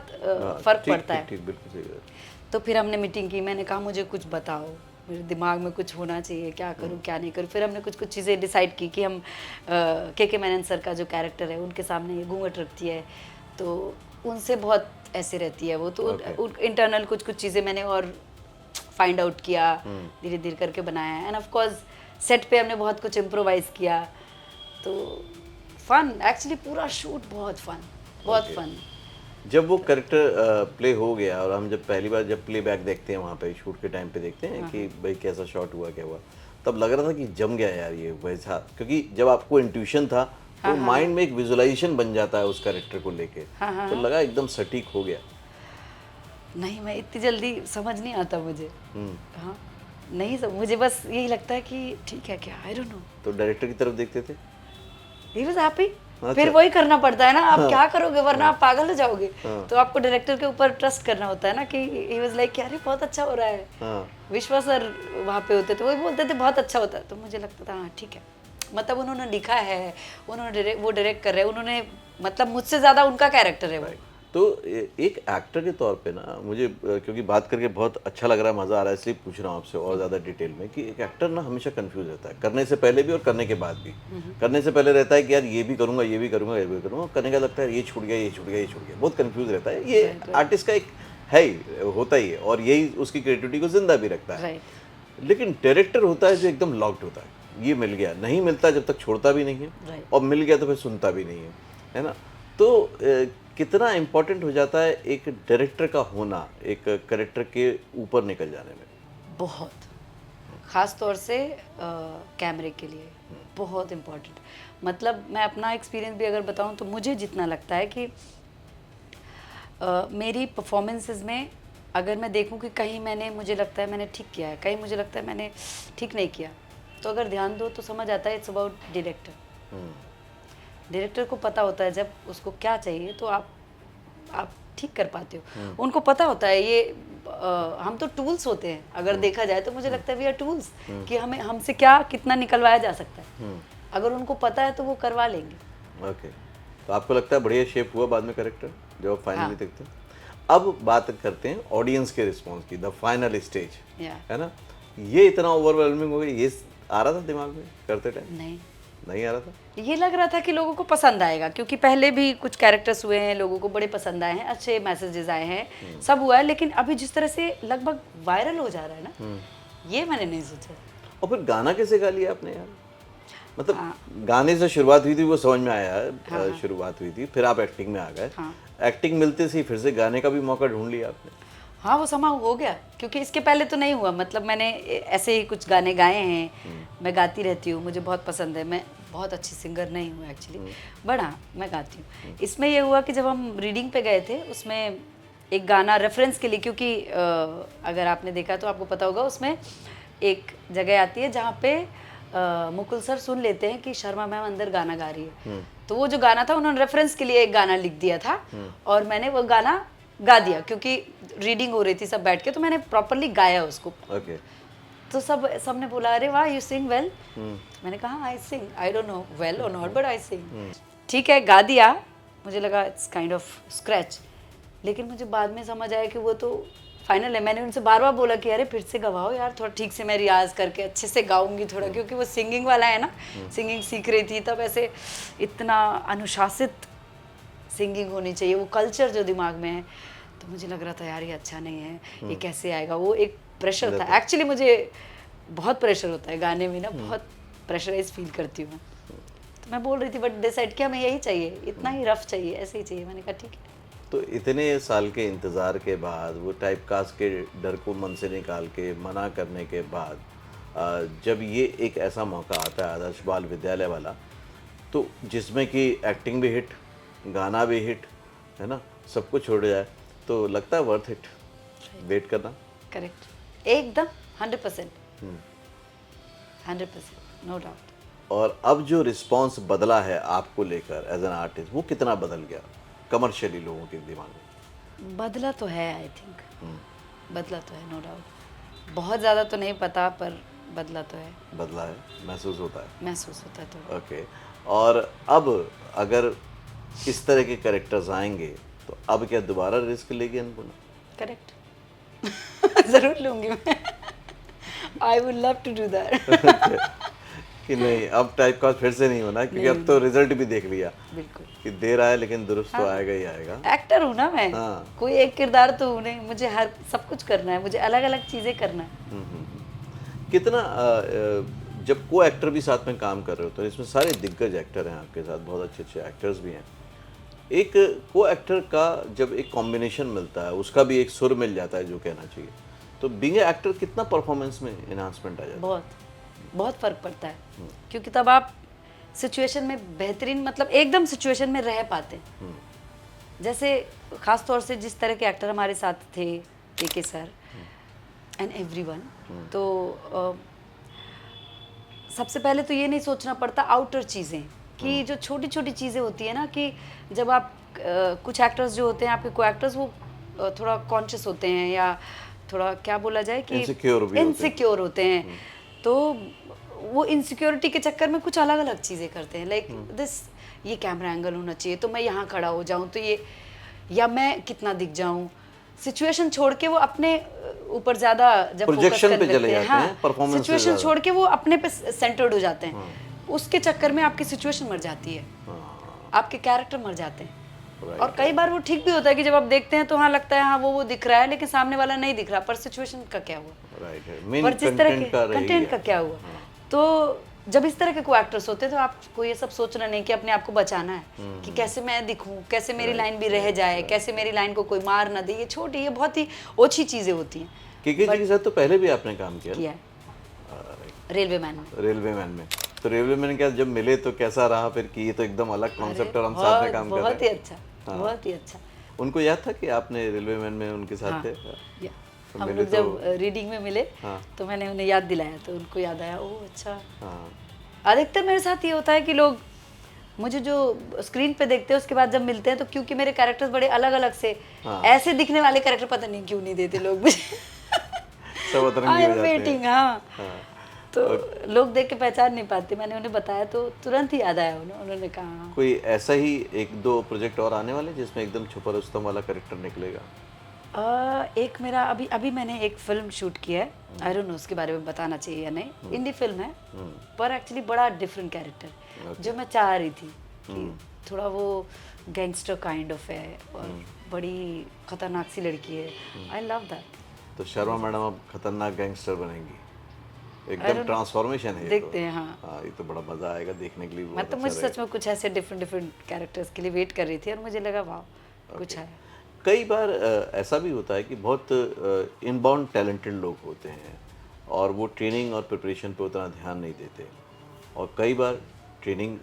C: फर्क पड़ता है।
A: ठीक, बिल्कुल सही बात।
C: तो फिर हमने मीटिंग की, मैंने कहा मुझे कुछ बताओ, मेरे दिमाग में कुछ होना चाहिए, क्या करूं क्या नहीं करूं। फिर हमने कुछ चीज़ें डिसाइड की कि हम के मेनन सर का जो कैरेक्टर है उनके सामने ये घूंघट रखती है, तो उनसे बहुत ऐसे रहती है वो, तो इंटरनल कुछ चीज़ें मैंने और फाइंड आउट किया, धीरे धीरे करके बनाया। एंड ऑफ कोर्स सेट पे हमने बहुत कुछ इम्प्रोवाइज किया, तो फन एक्चुअली, पूरा शूट बहुत फन।
A: जब वो कैरेक्टर प्ले हो गया और हम जब पहली बार जब प्लेबैक देखते हैं वहाँ पे शूट के टाइम पे देखते हैं कि भाई कैसा शॉट हुआ, क्या हुआ, तब लग रहा था कि जम गया यार ये वैसा, क्योंकि जब आपको इंट्यूशन था तो माइंड में एक विजुअलाइजेशन बन जाता है उस कैरेक्टर को लेके, तो लगा एकदम सटीक हो गया।
C: नहीं, मैं इतनी जल्दी समझ नहीं आता मुझे। हाँ नहीं सब, मुझे बस यही लगता है कि ठीक है क्या, आई डोंट नो।
A: तो डायरेक्टर की तरफ देखते थे?
C: ही वाज हैप्पी, फिर वही करना पड़ता है ना, आप क्या करोगे वरना आप पागल हो जाओगे। तो आपको डायरेक्टर के ऊपर ट्रस्ट करना होता है ना कि ही वाज लाइक अरे बहुत अच्छा हो रहा है। विश्वा सर वहाँ पे होते थे, वही बोलते थे बहुत अच्छा होता है, तो मुझे लगता था हाँ ठीक है, मतलब उन्होंने लिखा है, उन्होंने वो डायरेक्ट कर रहे हैं, उन्होंने मतलब मुझसे ज़्यादा उनका कैरेक्टर है वो।
A: तो एक एक्टर के तौर पे ना मुझे क्योंकि बात करके बहुत अच्छा लग रहा है, मज़ा आ रहा है, इसलिए पूछ रहा हूँ आपसे और ज़्यादा डिटेल में कि एक एक्टर ना हमेशा कंफ्यूज रहता है, करने से पहले भी और करने के बाद भी। करने से पहले रहता है कि यार ये भी करूँगा, ये भी करूँगा, ये भी करूँगा, करने का लगता है ये छूट गया, ये छूट गया, ये छूट गया, बहुत कंफ्यूज रहता है। ये आर्टिस्ट का एक है ही, होता ही है, और यही उसकी क्रिएटिविटी को जिंदा भी रखता है। लेकिन डायरेक्टर होता है जो एकदम लॉक्ड होता है, ये मिल गया, नहीं मिलता जब तक छोड़ता भी नहीं है, और मिल गया तो फिर सुनता भी नहीं है ना। तो कितना इम्पोर्टेंट हो जाता है एक डायरेक्टर का होना एक कैरेक्टर के ऊपर निकल जाने में?
C: बहुत, ख़ास तौर से कैमरे के लिए बहुत इम्पोर्टेंट। मतलब मैं अपना एक्सपीरियंस भी अगर बताऊं तो मुझे जितना लगता है कि मेरी परफॉर्मेंसेस में अगर मैं देखूं कि कहीं मैंने, मुझे लगता है मैंने ठीक किया है, कहीं मुझे लगता है मैंने ठीक नहीं किया, तो अगर ध्यान दो तो समझ आता है इट्स अबाउट डायरेक्टर। डायरेक्टर को पता होता है जब उसको क्या चाहिए तो आप ठीक कर पाते हो। उनको पता होता है ये हम तो टूल्स होते हैं, अगर देखा जाए तो मुझे लगता है वी आर टूल्स कि हमें हमसे क्या कितना निकलवाया जा सकता है। अगर उनको पता है तो वो करवा लेंगे।
A: ओके, तो आपको लगता है बढ़िया शेप हुआ बाद में कैरेक्टर जब आप फाइनली देखते हैं? अब बात करते हैं ऑडियंस के रिस्पॉन्स की, द फाइनल स्टेज, है ना। ये इतना ओवरवेलमिंग हो गया, ये आ रहा था दिमाग में करते टाइम? नहीं आ रहा था।
C: ये लग रहा था कि लोगों को पसंद आएगा, क्योंकि पहले भी कुछ कैरेक्टर्स हुए हैं, लोगों को बड़े पसंद आए हैं, अच्छे मैसेजेस आए हैं, सब हुआ है, लेकिन अभी जिस तरह से लगभग वायरल हो जा रहा है ना, ये मैंने नहीं सोचा।
A: और फिर गाना कैसे गा लिया आपने यार? मतलब गाने से शुरुआत हुई थी, वो समझ में आया है, शुरुआत हुई थी, फिर आप एक्टिंग में आ गए। एक्टिंग मिलते से फिर से गाने का भी मौका ढूंढ लिया आपने?
C: हाँ, वो समा हो गया, क्योंकि इसके पहले तो नहीं हुआ। मतलब मैंने ऐसे ही कुछ गाने गाए हैं, मैं गाती रहती हूँ, मुझे बहुत पसंद है। मैं बहुत अच्छी सिंगर नहीं हूँ एक्चुअली, बट हाँ मैं गाती हूँ। इसमें ये हुआ कि जब हम रीडिंग पे गए थे, उसमें एक गाना रेफरेंस के लिए, क्योंकि अगर आपने देखा तो आपको पता होगा, उसमें एक जगह आती है जहाँ पे मुकुल सर सुन लेते हैं कि शर्मा मैम अंदर गाना गा रही है। तो वो जो गाना था उन्होंने रेफरेंस के लिए एक गाना लिख दिया था, और मैंने वो गाना गा दिया, क्योंकि रीडिंग हो रही थी सब बैठ के, तो मैंने प्रॉपरली गाया उसको। तो सबने बोला अरे वाह यू सिंग वेल। मैंने कहा आई सिंग, आई डोंट नो वेल और नॉट, बट आई सिंग। ठीक है, गा दिया। मुझे लगा इट्स काइंड ऑफ स्क्रैच, लेकिन मुझे बाद में समझ आया कि वो तो फाइनल है। मैंने उनसे बार बार बोला कि अरे फिर से गवाओ यार, थोड़ा ठीक से मैं रियाज करके अच्छे से गाऊंगी थोड़ा, क्योंकि वो सिंगिंग वाला है ना, सिंगिंग सीख रही थी तब। ऐसे इतना अनुशासित सिंगिंग होनी चाहिए, वो कल्चर जो दिमाग में है। तो मुझे लग रहा था यार ये अच्छा नहीं है, ये कैसे आएगा। वो एक प्रेशर था एक्चुअली, मुझे बहुत प्रेशर होता है गाने में ना, बहुत प्रेशराइज फील करती हूँ मैं। तो मैं बोल रही थी, बट डिसाइड किया हमें यही चाहिए, इतना ही रफ चाहिए, ऐसे ही चाहिए। मैंने कहा ठीक है।
A: तो इतने साल के इंतज़ार के बाद, वो टाइप कास्ट के डर को मन से निकाल के, मना करने के बाद, जब ये एक ऐसा मौका आता है आदर्श बाल विद्यालय वाला, तो जिसमें कि एक्टिंग भी हिट, गाना भी हिट, है ना, सब कुछ छोड़ जाए, तो लगता है वर्थ इट वेट करना?
C: करेक्ट, एकदम 100%, 100%, नो डाउट।
A: और अब जो रिस्पांस बदला है आपको लेकर एज एन आर्टिस्ट, वो कितना बदल गया कमर्शियली लोगों के दिमाग में?
C: बदला तो है, आई थिंक बदला तो है, नो डाउट। बहुत ज़्यादा तो नहीं पता, पर बदला तो है।
A: बदला है, महसूस होता है?
C: महसूस होता है तो।
A: ओके। और अब अगर इस तरह के कैरेक्टर्स आएंगे तो अब क्या दोबारा रिस्क लेगी अनपूर्णा?
C: करेक्ट ज़रूर लूँगी मैं। I would love to do that.
A: कि नहीं अब टाइप कास्ट फिर से नहीं होना, क्योंकि अब तो रिजल्ट भी देख लिया।
C: बिल्कुल
A: कि देर आए लेकिन दुरुस्त तो आएगा ही आएगा।
C: एक्टर हूँ ना मैं।
A: हाँ।
C: कोई एक किरदार तो हूँ नहीं, मुझे हर सब कुछ करना है, मुझे अलग अलग चीज़ें करना है।
A: कितना जब को एक्टर भी साथ में काम कर रहे हो, तो इसमें सारे दिग्गज एक्टर हैं आपके साथ, बहुत अच्छे अच्छे एक्टर्स भी हैं। एक को एक्टर का जब एक कॉम्बिनेशन मिलता है, उसका भी एक सुर मिल जाता है जो कहना चाहिए, तो बीइंग एक्टर कितना परफॉर्मेंस में एनहांसमेंट आ जाता है?
C: बहुत बहुत फ़र्क पड़ता है, क्योंकि तब आप सिचुएशन में बेहतरीन, मतलब एकदम सिचुएशन में रह पाते हैं। जैसे ख़ास तौर से जिस तरह के एक्टर हमारे साथ थे, के सर एंड एवरीवन, तो सबसे पहले तो ये नहीं सोचना पड़ता आउटर चीज़ें कि जो छोटी छोटी चीज़ें होती है ना, कि जब आप कुछ एक्टर्स जो होते हैं आपके को एक्टर्स, वो थोड़ा कॉन्शियस होते हैं या थोड़ा क्या बोला जाए कि
A: Insecure भी होते हैं।
C: इनसिक्योर होते हैं, तो वो इनसिक्योरिटी के चक्कर में कुछ अलग अलग चीज़ें करते हैं, लाइक दिस, ये कैमरा एंगल होना चाहिए तो मैं यहाँ खड़ा हो जाऊँ तो ये, या मैं कितना दिख जाऊँ, सिचुएशन छोड़ के वो अपने ऊपर ज़्यादा जब फोकस
A: Projection
C: करने
A: पे चले
C: लगते हैं,
A: जाते हैं, performance से
C: सिचुएशन
A: ज़्यादा।
C: छोड़ के वो अपने पे सेंटर्ड हो जाते हैं, उसके चक्कर में आपकी सिचुएशन मर जाती है, आपके कैरेक्टर मर जाते हैं। और कई बार वो ठीक भी होता है कि जब आप देखते हैं तो हाँ लगता है हाँ वो दिख रहा है, लेकिन सामने वाला नहीं दिख रहा, पर सिचुएशन का क्या हुआ,
A: राइट है, मेन
C: पर जिस तरह के
A: कंटेंट का रही
C: कंटेंट
A: है।
C: का क्या हुआ। तो जब इस तरह के कोई एक्टर्स होते हैं तो आपको ये सब सोचना नहीं कि अपने आप को बचाना है कि कैसे मैं दिखूं, कैसे मेरी लाइन भी रह जाए, कैसे मेरी लाइन को कोई मार ना दे, ये छोटी, ये बहुत ही ओछी चीजें होती हैं।
A: केके जी के साथ तो पहले भी आपने काम किया
C: किया है रेलवे मैन में।
A: रेलवे मैन में, तो रेलवे मैन क्या जब मिले तो कैसा रहा फिर कि ये तो एकदम अलग कॉन्सेप्ट और हम साथ में काम कर
C: बहुत ही
A: रहे हैं।
C: अच्छा, बहुत ही अच्छा।
A: उनको याद था कि आपने रेलवे मैन में उनके साथ थे?
C: या,
A: तो
C: हम
A: मिले
C: लोग
A: तो-
C: जब रीडिंग में मिले
A: हाँ।
C: तो मैंने उन्हें याद दिलाया तो उनको याद आया, ओह अच्छा।
A: हाँ,
C: अधिकतर मेरे साथ ये होता है कि लोग मुझे जो स्क्रीन पे देखते हैं उसके बाद जब मिलते हैं तो क्योंकि मेरे कैरेक्टर्स बड़े अलग अलग से, ऐसे दिखने वाले कैरेक्टर पता नहीं क्यों नहीं देते लोग मुझे।
A: सब अतरंगी
C: आई
A: हो
C: एम
A: जाते हैं।
C: वेटिंग, हाँ। तो लोग देख के पहचान नहीं पाते, मैंने उन्हें बताया तो तुरंत ही याद आया उन्होंने कहा हाँ।
A: कोई ऐसा ही एक दो प्रोजेक्ट और आने वाले जिसमें एकदम छुपा रुस्तम वाला कैरेक्टर निकलेगा?
C: एक मेरा अभी मैंने एक फिल्म शूट किया है, आई डोंट नो उसके बारे में बताना चाहिए या नहीं, इंडी फिल्म है, पर एक्चुअली बड़ा डिफरेंट कैरेक्टर जो मैं चाह रही थी कि थोड़ा वो गैंगस्टर काइंड ऑफ है और बड़ी खतरनाक सी लड़की है, आई लव दैट।
A: तो शर्मा मैडम अब खतरनाक गैंगस्टर बनेंगी, एकदम ट्रांसफॉर्मेशन है ये
C: देखते
A: तो।
C: हैं, हाँ।
A: हाँ, ये तो बड़ा मजा आएगा देखने के लिए। बहुत
C: मतलब
A: अच्छा
C: मुझे सच में कुछ ऐसे डिफरेंट कैरेक्टर्स के लिए वेट कर रही थी और मुझे लगा वाह कुछ है।
A: कई बार ऐसा भी होता है कि बहुत इनबाउंड टैलेंटेड लोग होते हैं और वो ट्रेनिंग और प्रिपरेशन पे उतना ध्यान नहीं देते, और कई बार ट्रेनिंग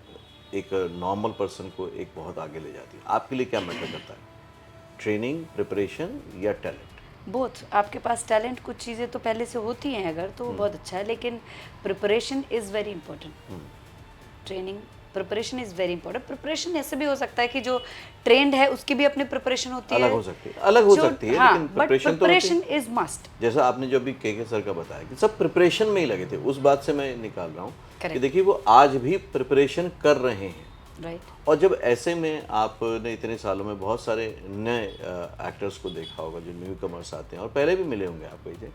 A: एक नॉर्मल पर्सन को एक बहुत आगे ले जाती है। आपके लिए क्या मैटर करता है, ट्रेनिंग, प्रिपरेशन या टैलेंट?
C: बोथ, आपके पास टैलेंट कुछ चीज़ें तो पहले से होती हैं अगर तो वो बहुत अच्छा है, लेकिन preparation is very important. Training, preparation is very important. Preparation ऐसे भी हो सकता है कि जो ट्रेंड है उसकी भी अपनी प्रिपरेशन होती है,
A: अलग हो सकती है, अलग हो सकती है,
C: हाँ,
A: लेकिन
C: बट
A: प्रिपरेशन तो होती
C: प्रिपरेशन
A: है।
C: Is must.
A: जैसा आपने जो अभी के सर का बताया कि सब प्रिपरेशन में ही लगे थे, उस बात से मैं निकाल रहा हूँ कि
C: Correct.
A: देखिए वो आज भी प्रिपरेशन कर रहे हैं।
C: राइट,
A: और जब ऐसे में आपने इतने सालों में बहुत सारे नए एक्टर्स को देखा होगा जो न्यू कमर्स आते हैं, और पहले भी मिले होंगे आपको ये,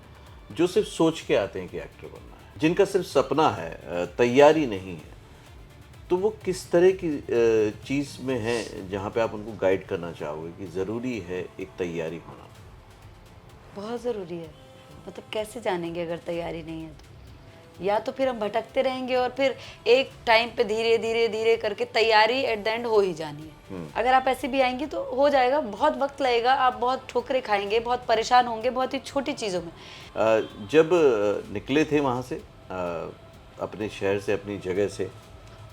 A: जो सिर्फ सोच के आते हैं कि एक्टर बनना है, जिनका सिर्फ सपना है, तैयारी नहीं है, तो वो किस तरह की चीज़ में है जहाँ पे आप उनको गाइड करना चाहोगे कि ज़रूरी है एक तैयारी होना?
C: बहुत ज़रूरी है। मतलब कैसे जानेंगे अगर तैयारी नहीं है तो, या तो फिर हम भटकते रहेंगे और फिर एक टाइम पे धीरे धीरे धीरे करके तैयारी एट द एंड हो ही जानी है। अगर आप ऐसे भी आएंगे तो हो जाएगा, बहुत वक्त लगेगा, आप बहुत ठोकरें खाएंगे, बहुत परेशान होंगे बहुत ही छोटी चीज़ों में।
A: जब निकले थे वहाँ से, अपने शहर से, अपनी जगह से,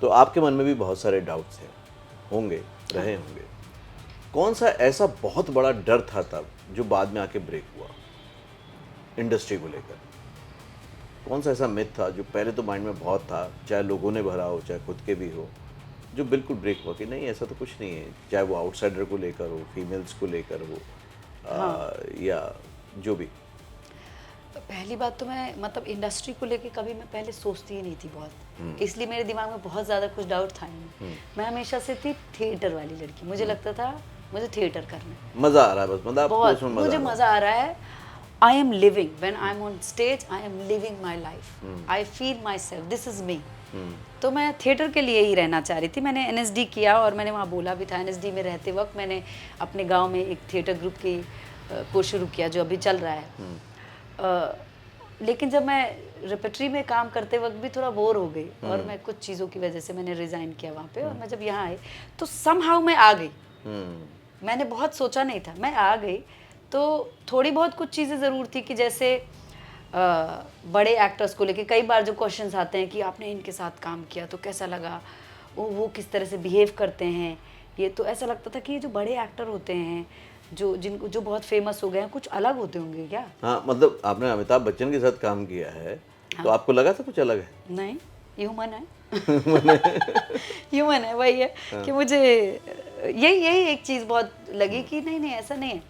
A: तो आपके मन में भी बहुत सारे डाउट्स हैं होंगे, रहे होंगे। कौन सा ऐसा बहुत बड़ा डर था तब जो बाद में आके ब्रेक हुआ इंडस्ट्री को लेकर? कौन सा ऐसा मिथ था जो पहले तो माइंड में बहुत था, चाहे लोगों ने भरा हो चाहे खुद के भी हो, जो बिल्कुल ब्रेक हुआ कि नहीं ऐसा तो कुछ नहीं है, चाहे वो आउटसाइडर को लेकर हो, फीमेल्स को लेकर हो, या जो भी?
C: पहली बात तो मैं मतलब इंडस्ट्री को लेके कभी मैं पहले सोचती ही नहीं थी बहुत, इसलिए मेरे दिमाग में बहुत ज़्यादा कुछ डाउट था ही नहीं। मैं हमेशा से थी थिएटर वाली लड़की, मुझे लगता था मुझे थिएटर करना है,
A: मज़ा आ रहा है, बस मतलब आपको
C: बहुत
A: उसमें
C: मुझे मज़ा आ रहा है। I am living when I am on stage, I am living my life, I feel my self, this is me. तो मैं थिएटर के लिए ही रहना चाह रही थी। मैंने एनएसडी किया और मैंने वहाँ बोला भी था। एनएसडी में रहते वक्त मैंने अपने गांव में एक थिएटर ग्रुप की को शुरू किया जो अभी चल रहा है। लेकिन जब मैं रेपेट्री में काम करते वक्त भी थोड़ा बोर हो गई और मैं कुछ चीज़ों की वजह से मैंने रिज़ाइन किया वहाँ पे, और मैं जब यहाँ आई तो समहाउ मैं आ गई। मैंने बहुत सोचा नहीं था, मैं आ गई। तो थोड़ी बहुत कुछ चीज़ें ज़रूर थी कि जैसे बड़े एक्टर्स को लेके कई बार जो क्वेश्चंस आते हैं कि आपने इनके साथ काम किया तो कैसा लगा, वो किस तरह से बिहेव करते हैं, ये तो ऐसा लगता था कि ये जो बड़े एक्टर होते हैं जो बहुत फेमस हो गए हैं कुछ अलग होते होंगे क्या?
A: हाँ, मतलब आपने अमिताभ बच्चन के साथ काम किया है, तो आपको लगा था कुछ अलग है?
C: नहीं, ह्यूमन है ह्यूमन है, वही है कि मुझे यही एक चीज़ बहुत लगी कि नहीं ऐसा नहीं है,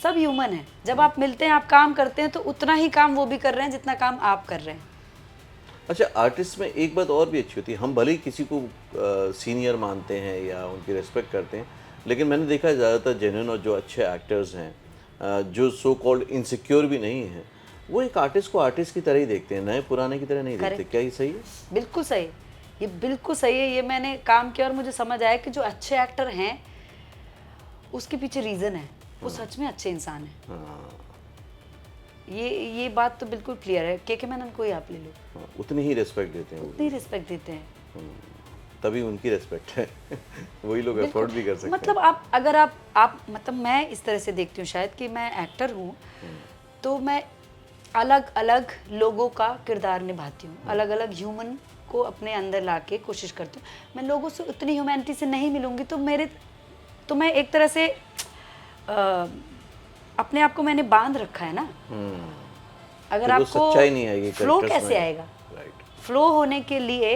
C: सब ह्यूमन है। जब आप मिलते हैं, आप काम करते हैं, तो उतना ही काम वो भी कर रहे हैं जितना काम आप कर रहे हैं।
A: अच्छा, आर्टिस्ट में एक बात और भी अच्छी होती है, हम भले ही किसी को सीनियर मानते हैं या उनकी रिस्पेक्ट करते हैं, लेकिन मैंने देखा है ज़्यादातर जेन्युइन और जो अच्छे एक्टर्स हैं, जो सो कॉल्ड इनसिक्योर भी नहीं हैं, वो एक आर्टिस्ट को आर्टिस्ट की तरह ही देखते हैं, नए पुराने की तरह नहीं देखते। क्या ये सही है?
C: बिल्कुल सही, ये बिल्कुल सही है। ये मैंने काम किया और मुझे समझ आया कि जो अच्छे एक्टर हैं उसके पीछे रीज़न है, वो सच में अच्छे इंसान हैं।
A: हाँ,
C: ये बात तो बिल्कुल क्लियर है। के मैनन को ही आप ले लो,
A: हाँ, उतनी ही रिस्पेक्ट देते हैं वो,
C: उतनी रिस्पेक्ट देते हैं।
A: तभी उनकी रिस्पेक्ट है वही लोग अफोर्ड भी कर सकते
C: मतलब आप अगर आप मतलब मैं इस तरह से देखती हूँ शायद कि मैं एक्टर हूँ, तो मैं अलग अलग लोगों का किरदार निभाती हूँ, अलग अलग ह्यूमन को अपने अंदर ला के कोशिश करती हूँ। मैं लोगों से उतनी ह्यूमैनिटी से नहीं मिलूंगी तो मैं एक तरह से अपने आप को मैंने बांध रखा है ना। अगर
A: फिर वो
C: आपको
A: सच्चाई नहीं आएगी,
C: फ्लो
A: characters
C: कैसे
A: में।
C: आएगा?
A: राइट।
C: फ्लो होने के लिए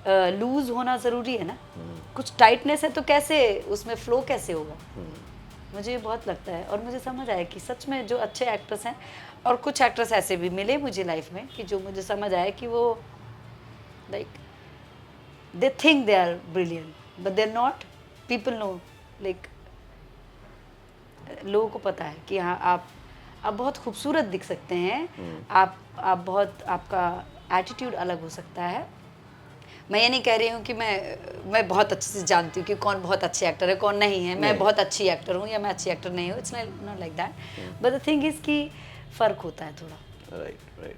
C: लूज होना ज़रूरी है ना। कुछ टाइटनेस है तो कैसे उसमें फ्लो कैसे होगा? मुझे ये बहुत लगता है और मुझे समझ आया कि सच में जो अच्छे एक्टर्स हैं, और कुछ एक्टर्स ऐसे भी मिले मुझे लाइफ में कि जो मुझे समझ आया कि वो like they think they are brilliant but they are not. People know, like लोगों को पता है कि हाँ आप बहुत खूबसूरत दिख सकते हैं, आप बहुत, आपका एटीट्यूड अलग हो सकता है। मैं ये नहीं कह रही हूँ कि मैं बहुत अच्छे से जानती हूँ कि कौन बहुत अच्छे एक्टर है कौन नहीं है, मैं बहुत अच्छी एक्टर हूँ या मैं अच्छी एक्टर नहीं हूँ, it's not like that, but the thing is कि फ़र्क होता है थोड़ा।
A: राइट।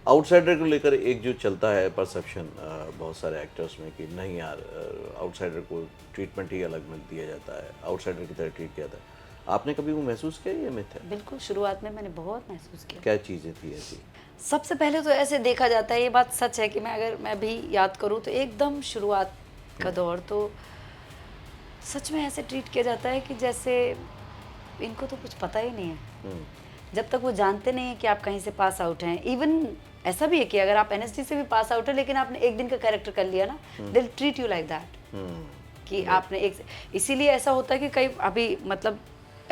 A: आउटसाइडर को लेकर एक जो चलता है परसेप्शन बहुत सारे एक्टर्स में कि नहीं यार, आउटसाइडर को ट्रीटमेंट ही अलग मिल दिया जाता है, आउटसाइडर की तरह ट्रीट किया जाता है। आपने कभी वो महसूस किया ये मिथ है?
C: बिल्कुल, शुरुआत में मैंने बहुत महसूस किया।
A: क्या चीज़ें थी ऐसी?
C: सबसे पहले तो ऐसे देखा जाता है, ये बात सच है कि मैं भी याद करूँ तो एकदम शुरुआत का दौर तो सच में ऐसे ट्रीट किया जाता है कि जैसे इनको तो कुछ पता ही नहीं है। जब तक वो जानते नहीं है कि आप कहीं से पास आउट हैं। इवन ऐसा भी है कि अगर आप एनएसडी से भी पास आउट है लेकिन आपने एक दिन का कैरेक्टर कर लिया ना, they will treat you like that कि आपने एक, इसीलिए ऐसा होता है कि कई अभी मतलब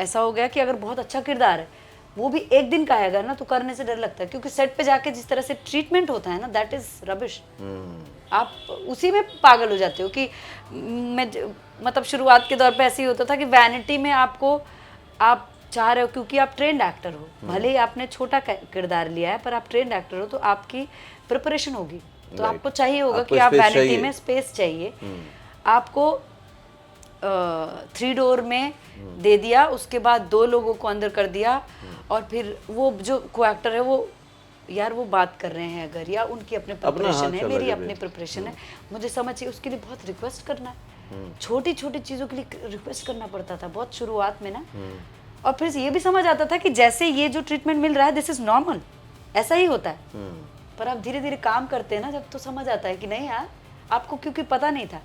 C: ऐसा हो गया कि अगर बहुत अच्छा किरदार है वो भी एक दिन का आएगा ना तो करने से डर लगता है, क्योंकि सेट पे जाके जिस तरह से ट्रीटमेंट होता है ना, दैट इज रबिश। आप उसी में पागल हो जाते हो कि मतलब शुरुआत के दौर पे ऐसे ही होता था कि वैनिटी में आप चाह रहे हो क्योंकि आप ट्रेंड एक्टर हो, भले ही आपने छोटा किरदार लिया है पर आप ट्रेंड एक्टर हो तो आपकी प्रिपरेशन होगी, तो आपको चाहिए होगा कि आप वैनिटी में स्पेस चाहिए। आपको 3 डोर में दे दिया, उसके बाद 2 लोगों को अंदर कर दिया और फिर वो जो को एक्टर है वो यार वो बात कर रहे हैं अगर, या उनकी अपने प्रिपरेशन है, मेरी अपनी प्रिपरेशन है, मुझे समझ चाहिए, उसके लिए बहुत रिक्वेस्ट करना है, छोटी छोटी चीज़ों के लिए रिक्वेस्ट करना पड़ता था बहुत शुरुआत में ना। और फिर ये भी समझ आता था कि जैसे ये जो ट्रीटमेंट मिल रहा है दिस इज नॉर्मल, ऐसा ही होता है। पर आप धीरे धीरे काम करते हैं ना जब, तो समझ आता है कि नहीं यार, आपको क्योंकि पता नहीं था,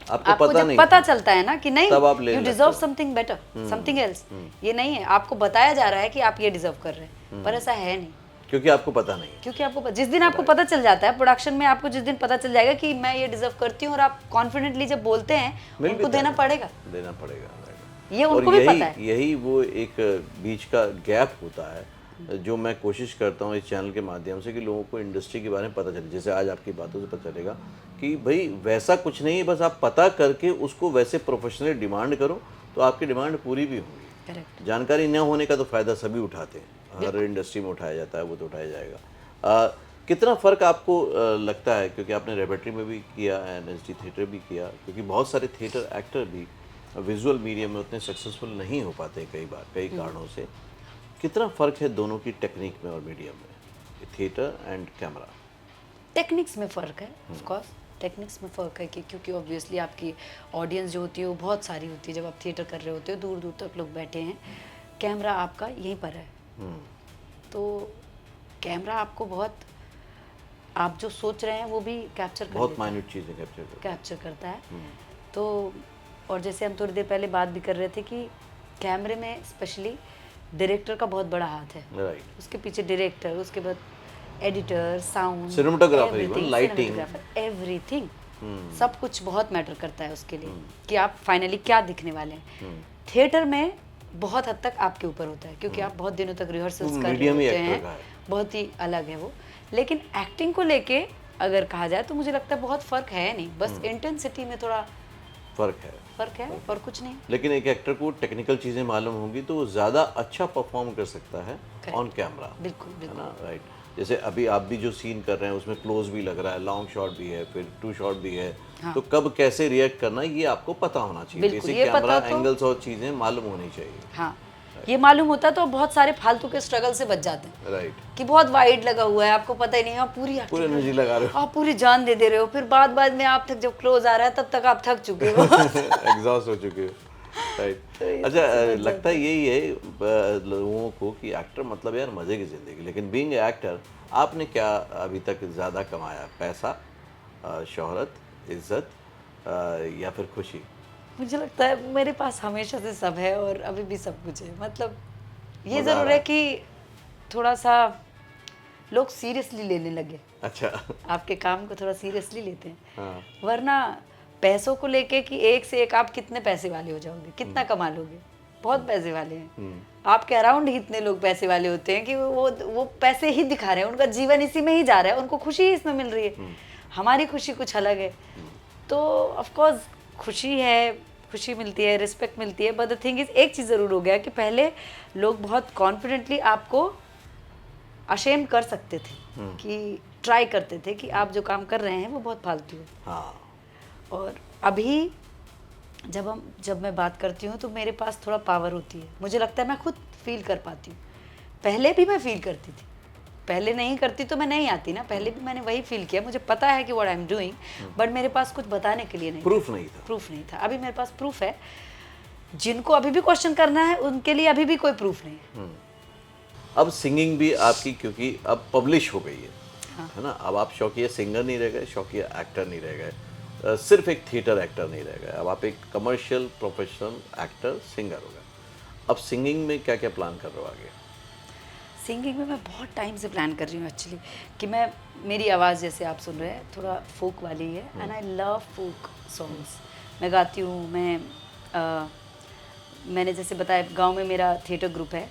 C: आपको जब पता चलता है ना कि नहीं, you deserve something better, something else, ये नहीं है, आपको बताया जा रहा है कि आप ये डिजर्व कर रहे हैं, पर ऐसा है नहीं,
A: क्योंकि आपको पता नहीं,
C: क्योंकि आपको जिस दिन आपको पता चल जाता है प्रोडक्शन में, आपको जिस दिन पता चल जाएगा कि मैं ये डिजर्व करती हूँ और आप कॉन्फिडेंटली जब बोलते हैं उनको देना पड़ेगा, ये उनको भी पता है।
A: यही वो एक बीच का गैप होता है जो मैं कोशिश करता हूँ इस चैनल के माध्यम से कि लोगों को इंडस्ट्री के बारे में पता चले। जैसे आज आपकी बातों से पता चलेगा कि भाई वैसा कुछ नहीं है, बस आप पता करके उसको वैसे प्रोफेशनली डिमांड करो तो आपकी डिमांड पूरी भी होगी।
C: करेक्ट।
A: जानकारी न होने का तो फ़ायदा सभी उठाते हैं, हर इंडस्ट्री में उठाया जाता है, वो तो उठाया जाएगा। कितना फ़र्क आपको लगता है, क्योंकि आपने रेपेटरी में भी किया, एनएसडी थिएटर भी किया, क्योंकि बहुत सारे थिएटर एक्टर भी विजुअल मीडियम में उतने सक्सेसफुल नहीं हो पाते कई बार, कई कारणों से। कितना फ़र्क है दोनों की टेक्निक में और मीडियम में, थिएटर एंड कैमरा?
C: टेक्निक्स में फ़र्क है, ऑफ कोर्स टेक्निक्स में फ़र्क है कि क्योंकि ऑब्वियसली आपकी ऑडियंस जो होती है वो बहुत सारी होती है, जब आप थिएटर कर रहे होते हो दूर दूर तक लोग बैठे हैं, कैमरा आपका यहीं पर है, तो कैमरा आपको बहुत, आप जो सोच रहे हैं वो भी कैप्चर कर,
A: बहुत माइन्यूट चीज़ें
C: कैप्चर करता है। तो और जैसे हम थोड़ी देर पहले बात भी कर रहे थे कि कैमरे में स्पेशली डायरेक्टर का बहुत बड़ा हाथ है,
A: राइट।
C: उसके पीछे डायरेक्टर, उसके बाद editor, sound,
A: Cinematographer even, lighting.
C: Everything, सब कुछ बहुत मैटर करता है उसके लिए कि आप फाइनली क्या दिखने वाले हैं। थिएटर में बहुत हद तक आपके ऊपर होता है क्योंकि आप बहुत दिनों तक रिहर्सल्स कर रहे
A: medium ही
C: होते
A: actor
C: हैं,
A: का है।
C: बहुत ही अलग है वो। लेकिन एक्टिंग को लेके अगर कहा जाए तो मुझे लगता है बहुत फर्क है नहीं, बस इंटेंसिटी में थोड़ा
A: फर्क है।
C: और कुछ नहीं।
A: लेकिन एक एक्टर को टेक्निकल चीजें मालूम होंगी तो वो ज्यादा अच्छा परफॉर्म कर सकता है ऑन कैमरा,
C: बिल्कुल
A: है
C: बिल्कुल।
A: ना, राइट। जैसे अभी आप भी जो सीन कर रहे हैं उसमें क्लोज भी लग रहा है, लॉन्ग शॉट भी है, फिर टू शॉट भी है, तो कब कैसे रिएक्ट करना है ये आपको पता होना चाहिए।
C: बिल्कुल,
A: बेसिक
C: ये
A: कैमरा
C: पता तो-
A: एंगल्स और चीजें मालूम होनी चाहिए,
C: हाँ, ये मालूम होता तो बहुत सारे फालतू के स्ट्रगल से बच जाते हैं
A: राइट।
C: कि बहुत वाइड लगा हुआ है, आपको पता ही नहीं, आप पूरी
A: पूरी एनर्जी लगा रहे हो,
C: आप पूरी जान दे रहे हो, फिर बाद में आप तक जब क्लोज आ रहा है तब तक आप थक चुके हो।
A: एग्जॉस्ट हो चुके हो, राइट। अच्छा, लगता है यही है लोगों को कि एक्टर मतलब यार मजे की जिंदगी, लेकिन बीइंग एक्टर आपने क्या अभी तक ज्यादा कमाया, पैसा, शोहरत, इज्जत या फिर खुशी?
C: मुझे लगता है मेरे पास हमेशा से सब है और अभी भी सब कुछ है। मतलब ये
A: मजा आ
C: जरूर
A: रहा
C: है कि थोड़ा सा लोग सीरियसली लेने लगे,
A: अच्छा,
C: आपके काम को थोड़ा सीरियसली लेते हैं।
A: हाँ,
C: वरना पैसों को लेके कि एक से एक आप कितने पैसे वाले हो जाओगे, कितना कमा लोगे, बहुत पैसे वाले हैं आपके अराउंड ही इतने लोग पैसे वाले होते हैं कि वो पैसे ही दिखा रहे हैं, उनका जीवन इसी में ही जा रहा है, उनको खुशी ही इसमें मिल रही है। हमारी खुशी कुछ अलग है। तो ऑफ कोर्स खुशी है, खुशी मिलती है, रिस्पेक्ट मिलती है, बट द थिंग इज एक चीज़ ज़रूर हो गया कि पहले लोग बहुत कॉन्फिडेंटली आपको अशेम कर सकते थे कि ट्राई करते थे कि आप जो काम कर रहे हैं वो बहुत फालतू है।
A: हाँ,
C: और अभी जब मैं बात करती हूँ तो मेरे पास थोड़ा पावर होती है, मुझे लगता है मैं खुद फील कर पाती हूँ। पहले भी मैं फील करती थी, पहले नहीं करती तो मैं नहीं आती ना, पहले भी मैंने वही फील किया, मुझे पता है कि what I am doing, but मेरे पास कुछ बताने के लिए नहीं,
A: प्रूफ नहीं था।
C: प्रूफ नहीं था। अभी मेरे पास प्रूफ है, जिनको अभी भी क्वेश्चन करना है उनके लिए अभी भी कोई प्रूफ नहीं है।
A: अब सिंगिंग भी आपकी क्योंकि अब पब्लिश हो गई है ना, अब आप शौकिया सिंगर नहीं रह गए, शौकिया एक्टर नहीं रह गए, सिर्फ एक थिएटर एक्टर नहीं रह गए, अब आप एक कमर्शियल प्रोफेशनल एक्टर सिंगर हो गए। अब सिंगिंग में क्या क्या प्लान कर रहे हो आगे?
C: सिंगिंग में मैं बहुत टाइम से प्लान कर रही हूँ एक्चुअली कि मेरी आवाज़ जैसे आप सुन रहे हैं थोड़ा फोक वाली है, and I love folk songs. मैं गाती हूँ, मैंने जैसे बताया गांव में मेरा थिएटर ग्रुप है,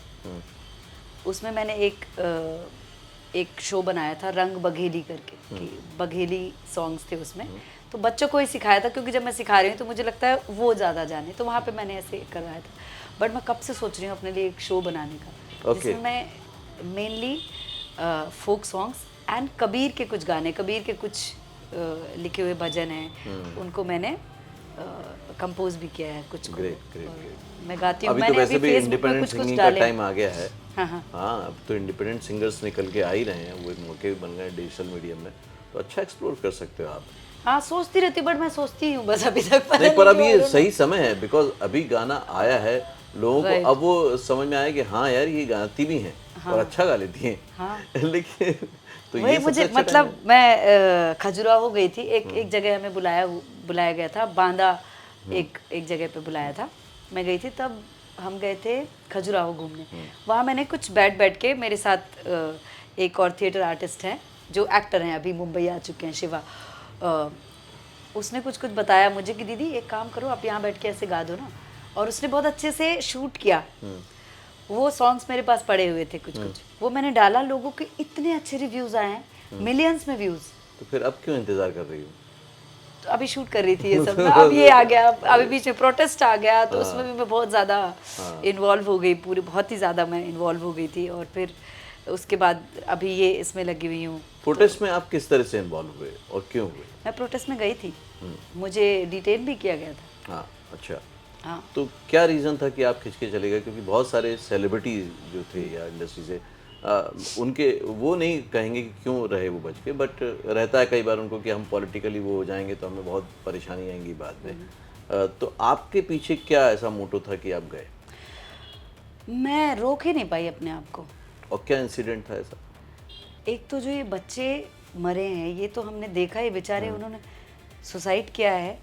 C: उसमें मैंने एक शो बनाया था रंग बघेली करके, कि बघेली सॉन्ग्स थे उसमें, तो बच्चों को ही सिखाया था क्योंकि जब मैं सिखा रही हूँ तो मुझे लगता है वो ज़्यादा जाने, तो वहाँ पे मैंने ऐसे करवाया था। बट मैं कब से सोच रही हूँ अपने लिए एक शो बनाने का, जिसमें मैं mainly folk songs and Kabir के कुछ गाने, कबीर के कुछ लिखे हुए भजन हैं, उनको मैंने कंपोज भी किया है कुछ को।
A: ग्रेट।
C: मैं गाती हूँ,
A: अभी तो
C: मैंने
A: वैसे भी
C: फेसबुक पे
A: इंडिपेंडेंट
C: कुछ
A: सिंगिंग का
C: डाले।
A: टाइम आ गया है।
C: हाँ,
A: हाँ, अब तो इंडिपेंडेंट सिंगर्स निकल के आ ही रहे हैं, वो एक मौके भी बन गए डिजिटल मीडियम में, तो अच्छा एक्सप्लोर कर सकते हो आप।
C: हाँ, सोचती रहती हूँ, बट मैं सोचती हूँ बस अभी तक पता
A: नहीं, पर अब
C: क्यों
A: ये
C: I don't
A: सही समय है, बिकॉज अभी गाना आया है, लोगों
C: Right.
A: को अब वो समझ में आया कि हाँ यार ये गाती भी हैं और अच्छा गा लेती हैं।
C: हाँ।
A: लेकिन तो
C: वही
A: ये सबसे
C: मुझे
A: अच्छा
C: मतलब
A: time है।
C: मैं खजुराहो गई थी, एक जगह हमें बुलाया गया था, बांदा एक जगह पे बुलाया था, मैं गई थी, तब हम गए थे खजुराहो घूमने। वहाँ मैंने कुछ बैठ के, मेरे साथ एक और थिएटर आर्टिस्ट हैं जो एक्टर हैं, अभी मुंबई आ चुके हैं, शिवा, उसने कुछ बताया मुझे कि दीदी एक काम करो, आप यहाँ बैठ के ऐसे गा दो ना, और उसने बहुत अच्छे से शूट किया। वो सॉन्ग्स मेरे पास पड़े हुए थे कुछ, वो मैंने डाला, लोगों के इतने अच्छे रिव्यूज आए हैं, मिलियंस में व्यूज।
A: तो फिर अब क्यों इंतजार कर रही हूँ?
C: तो अभी शूट कर रही थी ये सब ना, अब ये आ गया, अभी बीच में प्रोटेस्ट आ गया, तो उसमें भी मैं बहुत ज़्यादा इन्वॉल्व हो गई, पूरी बहुत ही ज़्यादा मैं इन्वॉल्व हो गई थी, और फिर उसके बाद अभी ये इसमें लगी हुई हूँ।
A: प्रोटेस्ट में आप किस तरह से इन्वॉल्व हुए और क्यों हुए?
C: मैं प्रोटेस्ट में गई थी, मुझे डिटेन भी किया गया था।
A: हाँ, अच्छा।
C: हाँ,
A: तो क्या रीज़न था कि आप खिंच के चले गए? क्योंकि बहुत सारे सेलिब्रिटी जो थे या इंडस्ट्री से उनके, वो नहीं कहेंगे कि क्यों रहे वो बच के, बट रहता है कई बार उनको कि हम पॉलिटिकली वो हो जाएंगे तो हमें बहुत परेशानी आएंगी बाद में। तो आपके पीछे क्या ऐसा मोटो था कि आप गए?
C: मैं रोक ही नहीं पाई अपने आप को।
A: और क्या इंसिडेंट था ऐसा?
C: एक तो जो ये बच्चे मरे हैं, ये तो हमने देखा ही, बेचारे उन्होंने सुसाइड किया है,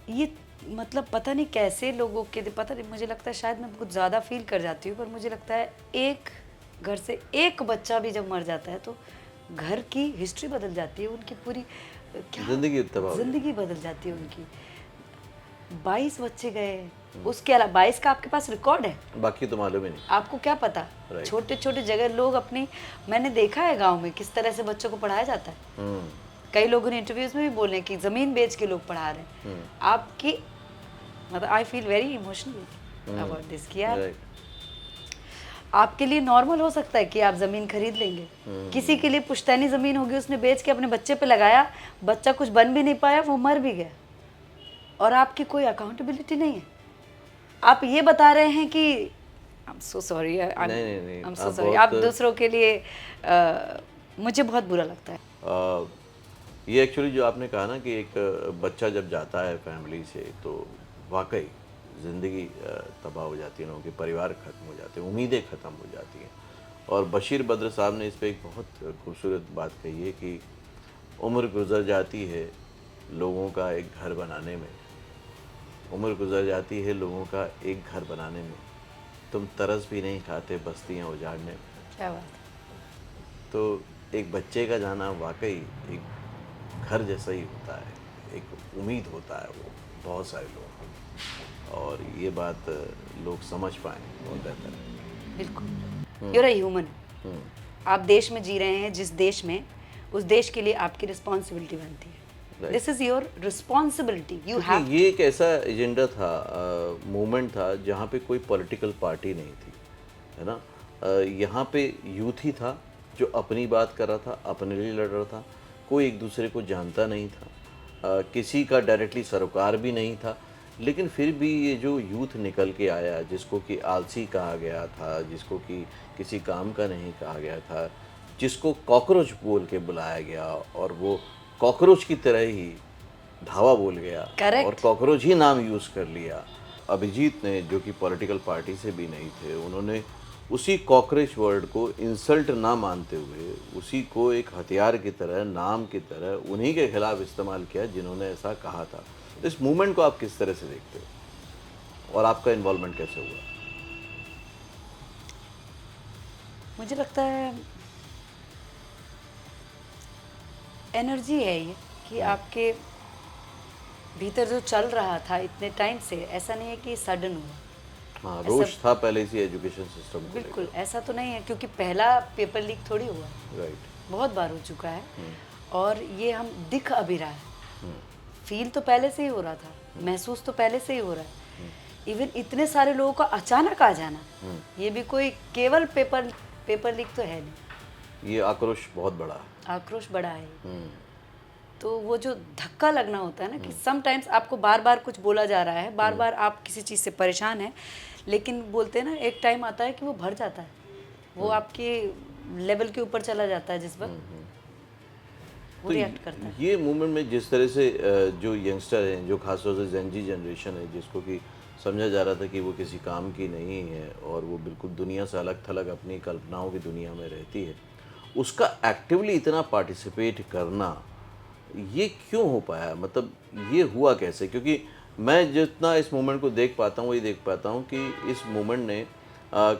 C: ये मतलब पता नहीं कैसे लोगों के, पता नहीं, मुझे लगता है शायद मैं कुछ ज़्यादा फील कर जाती हूँ, पर मुझे लगता है एक घर से एक बच्चा भी जब मर जाता है तो घर की हिस्ट्री बदल जाती है, उनकी पूरी क्या
A: जिंदगी तबाह हो
C: जिंदगी बदल जाती है उनकी। 22 बच्चे गए, उसके अलावा 22 का आपके पास रिकॉर्ड है,
A: जाती। बाकी तो मालूम ही नहीं।
C: आपको क्या पता।
A: Right.
C: छोटे छोटे जगह लोग अपनी, मैंने देखा है गांव में किस तरह से बच्चों को पढ़ाया जाता है।
A: हम्म,
C: कई लोगों ने इंटरव्यूज में भी बोले कि जमीन बेच के लोग पढ़ा रहे हैं। आपकी मतलब I feel very emotional about this कि यार
A: right.
C: आपके लिए नॉर्मल हो सकता है कि आप जमीन खरीद लेंगे, किसी के लिए पुश्तैनी जमीन होगी, उसने बेच के अपने बच्चे पे लगाया, बच्चा कुछ बन भी नहीं पाया, वो मर भी गया, और आपकी कोई अकाउंटेबिलिटी नहीं है। आप ये बता रहे हैं कि आई एम सो सॉरी,
A: नहीं,
C: I'm so
A: आप
C: sorry,
A: बहुत-
C: आप दूसरों के लिए मुझे बहुत बुरा लगता है।
A: ये एक्चुअली जो आपने कहा ना कि एक बच्चा जब जाता है फैमिली से तो वाकई ज़िंदगी तबाह हो जाती है, लोगों के परिवार ख़त्म हो जाते हैं, उम्मीदें ख़त्म हो जाती हैं। और बशीर बद्र साहब ने इस पर एक बहुत खूबसूरत बात कही है कि उम्र गुजर जाती है लोगों का एक घर बनाने में, उम्र गुजर जाती है लोगों का एक घर बनाने में, तुम तरस भी नहीं खाते बस्तियाँ उजाड़ने में।
C: क्या बात है।
A: तो एक बच्चे का जाना वाकई एक घर जैसा ही होता है, एक उम्मीद होता है वो बहुत सारे लोगों को, और ये बात लोग समझ पाएँ बहुत बेहतर है।
C: बिल्कुल, यूर अ ह्यूमन। आप देश में जी रहे हैं जिस देश में, उस देश के लिए आपकी रिस्पॉन्सिबिलिटी बनती है। This is your responsibility, you have.
A: ये एक ऐसा एजेंडा था, मूवमेंट था जहाँ पे कोई पॉलिटिकल पार्टी नहीं थी, है ना। यहाँ पे यूथ ही था जो अपनी बात कर रहा था, अपने लिए लड़ रहा था, कोई एक दूसरे को जानता नहीं था, किसी का डायरेक्टली सरोकार भी नहीं था, लेकिन फिर भी ये जो यूथ निकल के आया, जिसको कि आलसी कहा गया था, जिसको कि किसी काम का नहीं कहा गया था, जिसको कॉकरोच बोल के बुलाया गया, और वो कॉकरोच की तरह ही धावा बोल गया
C: Correct.
A: और कॉकरोच ही नाम यूज़ कर लिया। अभिजीत ने, जो कि पॉलिटिकल पार्टी से भी नहीं थे, उन्होंने उसी कॉकरोच वर्ड को इंसल्ट ना मानते हुए उसी को एक हथियार की तरह, नाम की तरह उन्हीं के खिलाफ इस्तेमाल किया जिन्होंने ऐसा कहा था। इस मूवमेंट को आप किस तरह से देखते हो और आपका इन्वॉल्वमेंट कैसे हुआ?
C: मुझे लगता है एनर्जी है ये कि आपके भीतर जो चल रहा था इतने टाइम से, ऐसा नहीं है कि सडन हुआ।
A: हाँ, रोष था पहले से एजुकेशन सिस्टम को
C: बिल्कुल ऐसा तो नहीं है, क्योंकि पहला पेपर लीक थोड़ी हुआ,
A: राइट।
C: बहुत बार हो चुका है, और ये हम दिख अभी रहा है। फील तो पहले से ही हो रहा था, महसूस तो पहले से ही हो रहा है। इवन इतने सारे लोगों का अचानक आ जाना, ये भी कोई केवल पेपर लीक तो है नहीं,
A: ये आक्रोश बहुत बड़ा है।
C: आक्रोश बड़ा है। तो वो जो धक्का लगना होता है ना कि समटाइम्स आपको बार बार कुछ बोला जा रहा है, बार बार आप किसी चीज़ से परेशान हैं, लेकिन बोलते हैं ना एक टाइम आता है कि वो भर जाता है, वो आपके लेवल के ऊपर चला जाता है, जिस वक्त वो रिएक्ट करता है।
A: ये मूवमेंट में जिस तरह से जो यंगस्टर हैं, जो खासतौर से जेन जी जनरेशन है, जिसको कि समझा जा रहा था कि वो किसी काम की नहीं है और वो बिल्कुल दुनिया से अलग थलग अपनी कल्पनाओं की दुनिया में रहती है, उसका एक्टिवली इतना पार्टिसिपेट करना ये क्यों हो पाया? मतलब ये हुआ कैसे? क्योंकि मैं जितना इस मूवमेंट को देख पाता हूँ, वही देख पाता हूँ कि इस मूवमेंट ने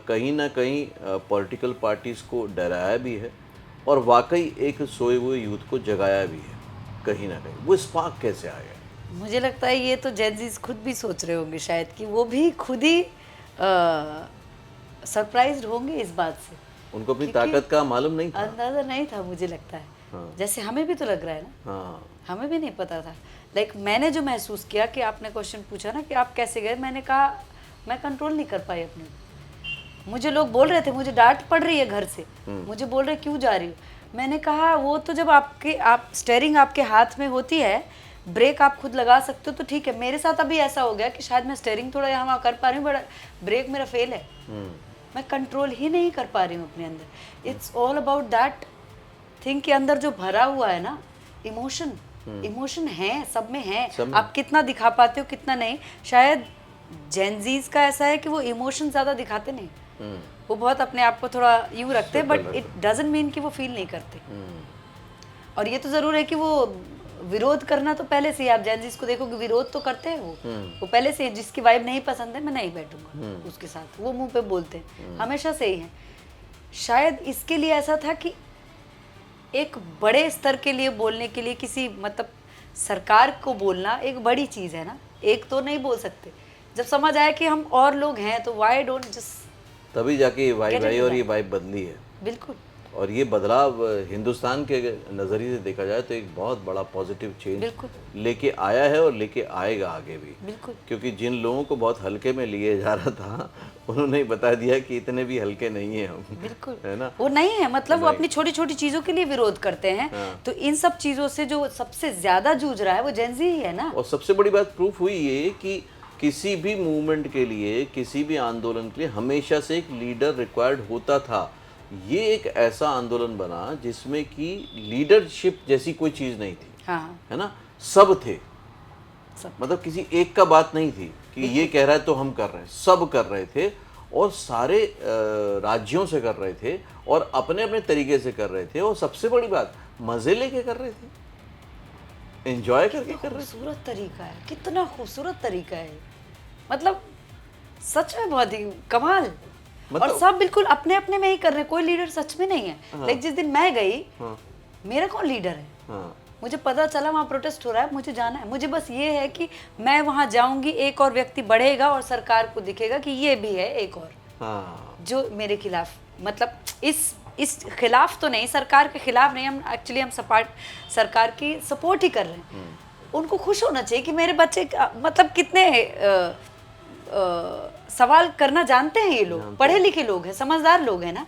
A: कहीं ना कहीं पॉलिटिकल पार्टीज़ को डराया भी है और वाकई एक सोए हुए यूथ को जगाया भी है कहीं ना कहीं। वो स्पार्क कैसे आ गया?
C: मुझे लगता है ये तो जेनजीज खुद भी सोच रहे होंगे शायद, कि वो भी खुद ही सरप्राइज्ड होंगे इस बात से।
A: उनको अपनी ताकत का मालूम नहीं था।
C: अंदाजा नहीं था, मुझे लगता है। जैसे हमें भी तो लग रहा है ना,
A: हाँ,
C: हमें भी नहीं पता था। लाइक मैंने जो महसूस किया कि आपने क्वेश्चन पूछा ना कि आप कैसे गए, मैंने कहा मैं कंट्रोल नहीं कर पाई अपने को। मुझे लोग बोल रहे थे, मुझे डांट पड़ रही है घर से, मुझे बोल रहे क्यों जा रही हो। मैंने कहा वो तो जब आप स्टेयरिंग आपके हाथ में होती है, ब्रेक आप खुद लगा सकते हो तो ठीक है। मेरे साथ अभी ऐसा हो गया कि शायद मैं स्टेयरिंग थोड़ा यहाँ वहाँ कर पा रही हूँ, बट ब्रेक मेरा फेल है। मैं कंट्रोल ही नहीं कर पा रही हूँ अपने अंदर। It's all about that thing के अंदर जो भरा हुआ है ना, इमोशन है, सब में है। आप कितना दिखा पाते हो कितना नहीं। शायद जेनजीज का ऐसा है कि वो इमोशन ज़्यादा दिखाते नहीं, वो बहुत अपने आप को थोड़ा यूँ रखते हैं, बट इट डजंट मीन कि वो फील नहीं करते। और ये तो ज़रूर है कि वो विरोध करना तो पहले से ही, आप जेनजीज को देखो कि विरोध तो करते हैं वो पहले से। जिसकी वाइब नहीं पसंद है मैं नहीं बैठूंगा उसके साथ, वो मुंह पे बोलते हैं, हमेशा से ही है। शायद इसके लिए ऐसा था कि एक बड़े स्तर के लिए बोलने के लिए किसी मतलब सरकार को बोलना एक बड़ी चीज़ है ना, एक तो नहीं बोल सकते। जब समझ आया कि हम और लोग हैं तो वाई डोंट जस्ट,
A: तभी जाके ये वाइब
C: Get it
A: आई और
C: right.
A: ये वाइब बदली है।
C: बिल्कुल
A: और ये बदलाव हिंदुस्तान के नज़रिए से देखा जाए तो एक बहुत बड़ा पॉजिटिव चेंज
C: बिल्कुल
A: लेके आया है और लेके आएगा आगे भी।
C: बिल्कुल
A: क्योंकि जिन लोगों को बहुत हल्के में लिए जा रहा था उन्होंने ही बता दिया कि इतने भी हल्के नहीं हैं हम,
C: बिल्कुल
A: है ना।
C: वो नहीं है, मतलब वो
A: नहीं।
C: अपनी छोटी छोटी चीजों के लिए विरोध करते हैं।
A: हाँ।
C: तो इन सब चीजों से जो सबसे ज्यादा जूझ रहा है वो जेनजी ही है ना।
A: और सबसे बड़ी बात प्रूफ हुई ये कि किसी भी मूवमेंट के लिए, किसी भी आंदोलन के लिए हमेशा से एक लीडर रिक्वायर्ड होता था। ये एक ऐसा आंदोलन बना जिसमें कि लीडरशिप जैसी कोई चीज़ नहीं थी,
C: हाँ
A: है ना। सब थे,
C: सब।
A: मतलब किसी एक का बात नहीं थी कि ये कह रहा है तो हम कर रहे हैं, सब कर रहे थे और सारे राज्यों से कर रहे थे और अपने अपने तरीके से कर रहे थे। और सबसे बड़ी बात, मज़े लेके कर रहे थे, एंजॉय करके कर रहे थे।
C: खूबसूरत तरीका है, कितना खूबसूरत तरीका है, मतलब सच में बहुत ही कमाल।
A: मतलब-
C: और सब बिल्कुल अपने अपने में ही कर रहे हैं, कोई लीडर सच में नहीं है। लाइक जिस दिन मैं गई,
A: हाँ
C: मेरा कौन लीडर है?
A: हाँ
C: मुझे पता चला वहाँ प्रोटेस्ट हो रहा है, मुझे जाना है। मुझे बस ये है कि मैं वहाँ जाऊंगी, एक और व्यक्ति बढ़ेगा और सरकार को दिखेगा कि ये भी है एक और
A: हाँ
C: जो मेरे खिलाफ, मतलब इस खिलाफ तो नहीं, सरकार के खिलाफ नहीं, हम एक्चुअली हम सरकार की सपोर्ट ही कर रहे हैं। उनको खुश होना चाहिए कि मेरे बच्चे मतलब कितने सवाल करना जानते हैं। ये लोग पढ़े लिखे लोग हैं, समझदार लोग हैं ना।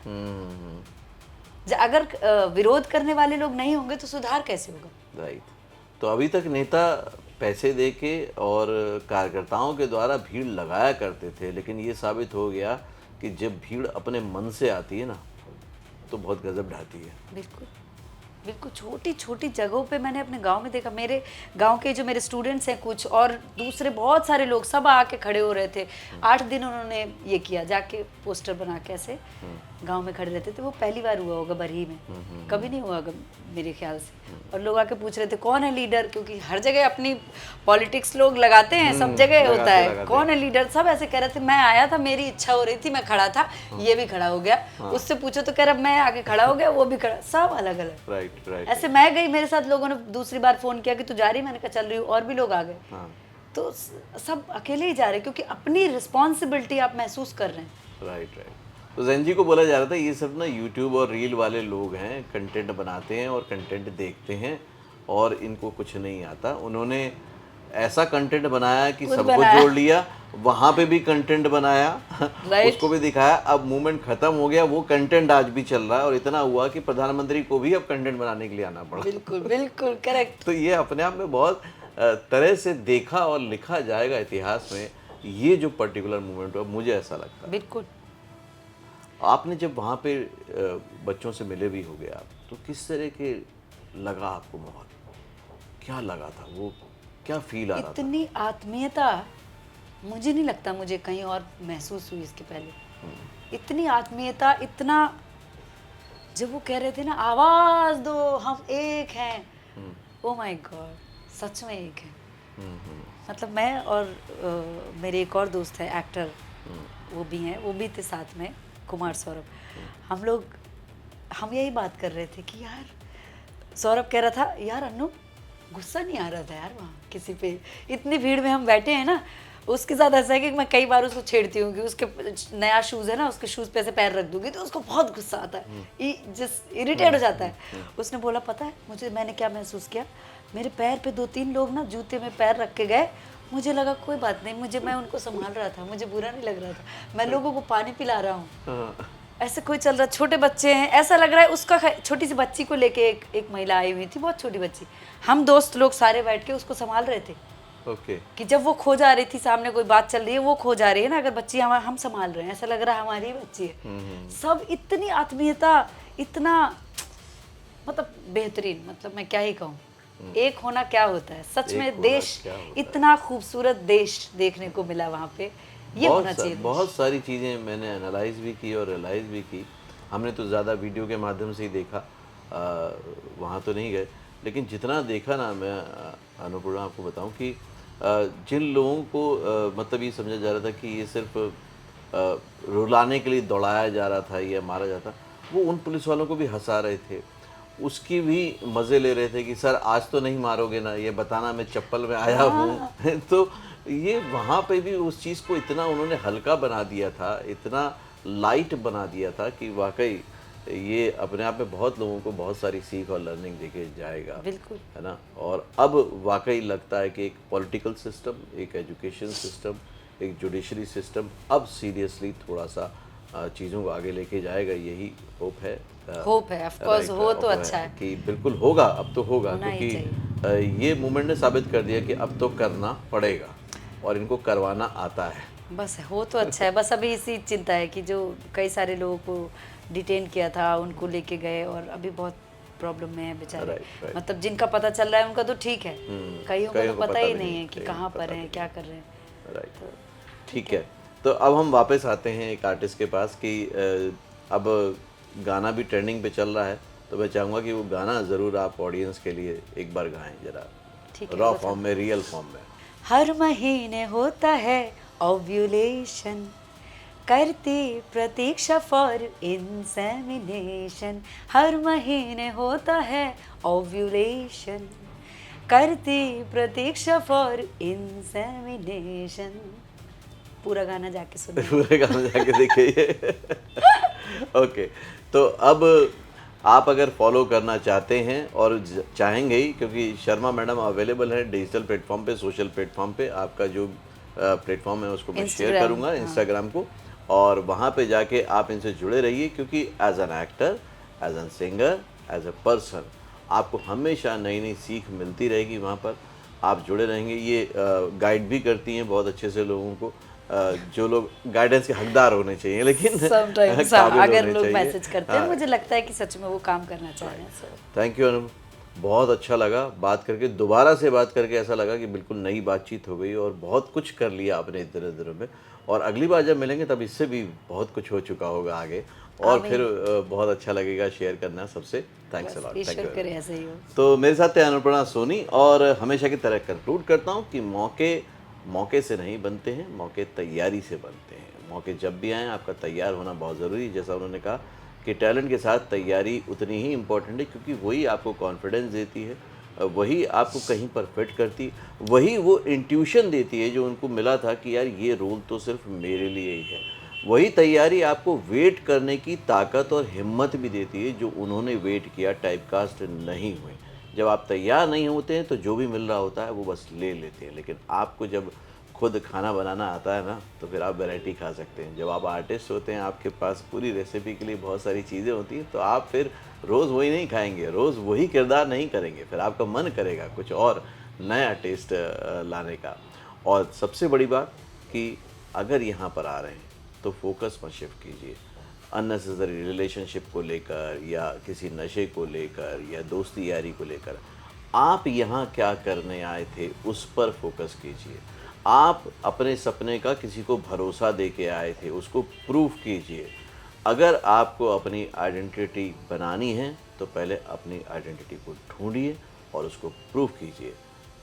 C: अगर विरोध करने वाले लोग नहीं होंगे तो सुधार कैसे होगा?
A: राइट। तो अभी तक नेता पैसे दे के और कार्यकर्ताओं के द्वारा भीड़ लगाया करते थे, लेकिन ये साबित हो गया कि जब भीड़ अपने मन से आती है ना तो बहुत गजब ढाती है।
C: बिल्कुल बिल्कुल, छोटी छोटी जगहों पे मैंने अपने गांव में देखा। मेरे गांव के जो मेरे स्टूडेंट्स हैं कुछ और दूसरे बहुत सारे लोग सब आके खड़े हो रहे थे। 8 दिन उन्होंने ये किया, जाके पोस्टर बना के ऐसे गांव में खड़े रहते थे। वो पहली बार हुआ होगा बरही में, कभी नहीं हुआ होगा मेरे ख्याल से। और लोग आके पूछ रहे थे कौन है लीडर, क्योंकि हर जगह अपनी पॉलिटिक्स लोग लगाते हैं, सब जगह होता है कौन है लीडर। सब ऐसे कह रहे थे, मैं आया था, मेरी इच्छा हो रही थी, मैं खड़ा था, ये भी खड़ा हो गया। उससे पूछो तो कह रहा मैं आगे खड़ा हो गया, वो भी खड़ा, सब अलग अलग।
A: Right right.
C: ऐसे मैं गई, मेरे साथ लोगों ने दूसरी बार फोन किया कि तू जा रही, मैंने कहा चल रही हूँ, और भी लोग आ गए। तो सब अकेले ही जा रहे, क्योंकि अपनी रिस्पॉन्सिबिलिटी आप महसूस कर रहे हैं।
A: Right right. तो जैन जी को बोला जा रहा था ये सब ना यूट्यूब और रील वाले लोग हैं, कंटेंट बनाते हैं और कंटेंट देखते हैं और इनको कुछ नहीं आता। उन्होंने ऐसा कंटेंट बनाया कि
C: खुद
A: सबको
C: बनाया।
A: जोड़ लिया, वहाँ पे भी कंटेंट बनाया,
C: Right.
A: उसको भी दिखाया। अब मूवमेंट खत्म हो गया, वो कंटेंट आज भी चल रहा है और इतना हुआ कि प्रधानमंत्री को भी अब कंटेंट बनाने के लिए आना पड़ा।
C: बिल्कुल बिल्कुल करेक्ट।
A: तो ये अपने आप में बहुत तरह से देखा और लिखा जाएगा इतिहास में, ये जो पर्टिकुलर मूवमेंट हुआ, मुझे ऐसा लगता है।
C: बिल्कुल।
A: आपने जब वहाँ पे बच्चों से मिले भी हो गए आप, तो किस तरह के लगा आपको माहौल, क्या लगा था, वो क्या फील आ रहा था?
C: इतनी आत्मीयता मुझे नहीं लगता मुझे कहीं और महसूस हुई इसके पहले। इतनी आत्मीयता, इतना, जब वो कह रहे थे ना आवाज दो हम एक हैं, ओ माय गॉड, सच में एक है। मतलब मैं और मेरे एक और दोस्त है एक्टर, वो भी हैं, वो भी थे साथ में, कुमार सौरभ। हम यही बात कर रहे थे कि यार, सौरभ कह रहा था यार अन्नू गुस्सा नहीं आ रहा था यार वहाँ किसी पे, इतनी भीड़ में हम बैठे हैं ना। उसके साथ ऐसा है कि मैं कई बार उसको छेड़ती हूँ कि उसके नया शूज़ है ना, उसके शूज़ पे ऐसे पैर रख दूंगी तो उसको बहुत गुस्सा आता है, इरिटेट हो जाता है। उसने बोला पता है मुझे, मैंने क्या महसूस किया, मेरे पैर पे 2-3 लोग ना जूते में पैर रख के गए, मुझे लगा कोई बात नहीं, मैं उनको संभाल रहा था, मुझे बुरा नहीं लग रहा था, मैं लोगों को पानी पिला रहा हूँ, ऐसे कोई चल रहा, छोटे बच्चे हैं, ऐसा लग रहा है। उसका छोटी सी बच्ची को लेके एक महिला आई हुई थी, बहुत छोटी बच्ची, हम दोस्त लोग सारे बैठ के उसको संभाल रहे थे।
A: ओके।
C: कि जब वो खो जा रही थी, सामने कोई बात चल रही है, वो खो जा रही है ना, अगर बच्ची हम संभाल रहे हैं, ऐसा लग रहा है हमारी ही बच्ची है। सब इतनी आत्मीयता, इतना मतलब बेहतरीन, मतलब मैं क्या ही कहूँ, एक होना क्या होता है सच में। देश, इतना खूबसूरत देश देखने को मिला वहाँ पे, ये होना चाहिए।
A: बहुत सारी चीज़ें मैंने एनालाइज भी की और रियलाइज़ भी की। हमने तो ज़्यादा वीडियो के माध्यम से ही देखा, वहाँ तो नहीं गए, लेकिन जितना देखा ना, मैं अनुपूर्णा आपको बताऊं कि जिन लोगों को मतलब ये समझा जा रहा था कि ये सिर्फ रुलाने के लिए दौड़ाया जा रहा था या मारा जाता, वो उन पुलिस वालों को भी हंसा रहे थे, उसकी भी मज़े ले रहे थे कि सर आज तो नहीं मारोगे ना, ये बताना मैं चप्पल में आया हूँ। तो ये वहाँ पे भी उस चीज़ को इतना उन्होंने हल्का बना दिया था, इतना लाइट बना दिया था कि वाकई ये अपने आप में बहुत लोगों को बहुत सारी सीख और लर्निंग देके जाएगा,
C: बिल्कुल।
A: है ना। और अब वाकई लगता है कि एक पॉलिटिकल सिस्टम, एक एजुकेशन सिस्टम, एक जुडिशरी सिस्टम अब सीरियसली थोड़ा सा चीज़ों को आगे लेके जाएगा, यही होप है।
C: होप है, ऑफ कोर्स, हो तो अच्छा है
A: कि बिल्कुल होगा, अब तो होगा,
C: होना ही
A: क्योंकि ये मूवमेंट ने साबित कर दिया कि अब तो करना पड़ेगा और इनको करवाना आता है।
C: बस हो तो अच्छा है। बस अभी इसी चिंता है कि जो कई सारे लोगों को डिटेन किया था उनको लेके गए और अभी बहुत प्रॉब्लम में है बेचारे।
A: राइट।
C: मतलब जिनका पता चल रहा है उनका तो ठीक है, कईयों को तो पता ही नहीं है कि
A: कईयों
C: कहाँ
A: को
C: पर
A: पता
C: हैं,
A: नहीं।
C: क्या कर रहे हैं।
A: राइट, ठीक है। तो अब हम वापस आते हैं एक आर्टिस्ट के पास कि अब गाना भी ट्रेंडिंग पे चल रहा है, तो मैं चाहूँगा कि वो गाना ज़रूर आप ऑडियंस के लिए एक बार गाएं जरा,
C: ठीक है,
A: रॉ फॉर्म में, रियल फॉर्म में।
C: हर महीने होता है ओव्यूलेशन, करती प्रतीक्षा फॉर इंसेमिनेशन। हर महीने होता है ओव्यूलेशन, करती प्रतीक्षा फॉर इंसेमिनेशन। पूरा गाना जाके सुनो।
A: पूरे गाना जाके देखिए। ओके, तो अब आप अगर फॉलो करना चाहते हैं और चाहेंगे ही, क्योंकि शर्मा मैडम अवेलेबल है डिजिटल प्लेटफॉर्म पे, सोशल प्लेटफॉर्म पे, आपका जो प्लेटफॉर्म है उसको मैं शेयर
C: Instagram,
A: करूंगा, इंस्टाग्राम को, और वहाँ पे जाके आप इनसे जुड़े रहिए, क्योंकि as an actor, as an singer, as a person आपको हमेशा नई नई सीख मिलती रहेगी। वहाँ पर आप जुड़े रहेंगे। ये गाइड भी करती हैं बहुत अच्छे से लोगों को, जो लोग गाइडेंस के हकदार होने चाहिए, लेकिन
C: Sometimes,
A: काबिल
C: अगर
A: होने
C: लोग
A: चाहिए।
C: मैसेज करते हैं,
A: हाँ।
C: मुझे लगता है कि सच में वो काम करना चाह रहे हैं।
A: थैंक यू अनु, बहुत अच्छा लगा बात करके, दोबारा से बात करके ऐसा लगा कि बिल्कुल नई बातचीत हो गई और बहुत कुछ कर लिया आपने इतने दिनों में, और अगली बार जब मिलेंगे तब इससे भी बहुत कुछ हो चुका होगा आगे, और फिर बहुत अच्छा लगेगा शेयर करना सबसे। थैंक्स अ लॉट, थैंक
C: ईश्वर करे
A: यू।
C: ऐसे ही हो।
A: तो मेरे साथ थे अनुप्रणा सोनी, और हमेशा की तरह कंक्लूड करता हूँ कि मौके से नहीं बनते हैं, मौके तैयारी से बनते हैं। मौके जब भी आएँ आपका तैयार होना बहुत ज़रूरी है। जैसा उन्होंने कहा कि टैलेंट के साथ तैयारी उतनी ही इम्पोर्टेंट है, क्योंकि वही आपको कॉन्फिडेंस देती है, वही आपको कहीं पर फिट करती, वही वो इंट्यूशन देती है जो उनको मिला था कि यार ये रोल तो सिर्फ मेरे लिए ही है। वही तैयारी आपको वेट करने की ताकत और हिम्मत भी देती है जो उन्होंने वेट किया, टाइपकास्ट नहीं हुए। जब आप तैयार नहीं होते हैं तो जो भी मिल रहा होता है वो बस ले लेते हैं, लेकिन आपको जब खुद खाना बनाना आता है ना, तो फिर आप वैरायटी खा सकते हैं। जब आप आर्टिस्ट होते हैं, आपके पास पूरी रेसिपी के लिए बहुत सारी चीज़ें होती हैं, तो आप फिर रोज़ वही नहीं खाएंगे, रोज़ वही किरदार नहीं करेंगे, फिर आपका मन करेगा कुछ और नया टेस्ट लाने का। और सबसे बड़ी बात कि अगर यहाँ पर आ रहे हैं तो फोकस मत शिफ्ट कीजिए अननेसेसरी रिलेशनशिप को लेकर, या किसी नशे को लेकर, या दोस्ती यारी को लेकर। आप यहाँ क्या करने आए थे उस पर फोकस कीजिए। आप अपने सपने का किसी को भरोसा दे के आए थे, उसको प्रूफ कीजिए। अगर आपको अपनी आइडेंटिटी बनानी है तो पहले अपनी आइडेंटिटी को ढूंढिए और उसको प्रूफ कीजिए,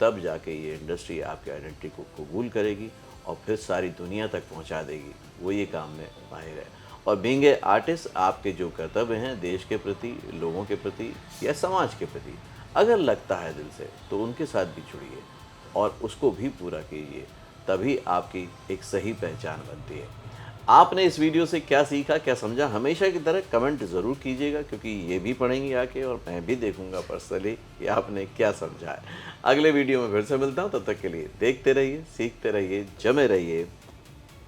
A: तब जाके ये इंडस्ट्री आपकी आइडेंटिटी को कबूल करेगी और फिर सारी दुनिया तक पहुंचा देगी। वो ये काम में माहिर है। और बीइंग ए आर्टिस्ट, आपके जो कर्तव्य हैं देश के प्रति, लोगों के प्रति या समाज के प्रति, अगर लगता है दिल से, तो उनके साथ भी जुड़िए और उसको भी पूरा कीजिए, तभी आपकी एक सही पहचान बनती है। आपने इस वीडियो से क्या सीखा, क्या समझा, हमेशा की तरह कमेंट ज़रूर कीजिएगा, क्योंकि ये भी पढ़ेंगे आके और मैं भी देखूंगा पर्सनली कि आपने क्या समझा है। अगले वीडियो में फिर से मिलता हूँ, तब तक के लिए देखते रहिए, सीखते रहिए, जमे रहिए।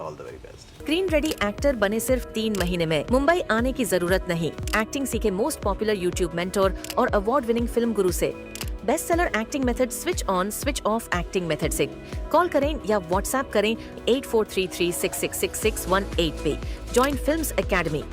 A: All the very best.
E: Screen ready actor बने सिर्फ 3 महीने में। मुंबई आने की जरूरत नहीं। एक्टिंग सीखे मोस्ट पॉपुलर यूट्यूब मेंटोर और अवार्ड विनिंग फिल्म गुरु से। Best seller acting method switch on switch off acting method से। कॉल करें या व्हाट्सएप करें 8433666618 पे। Join films academy.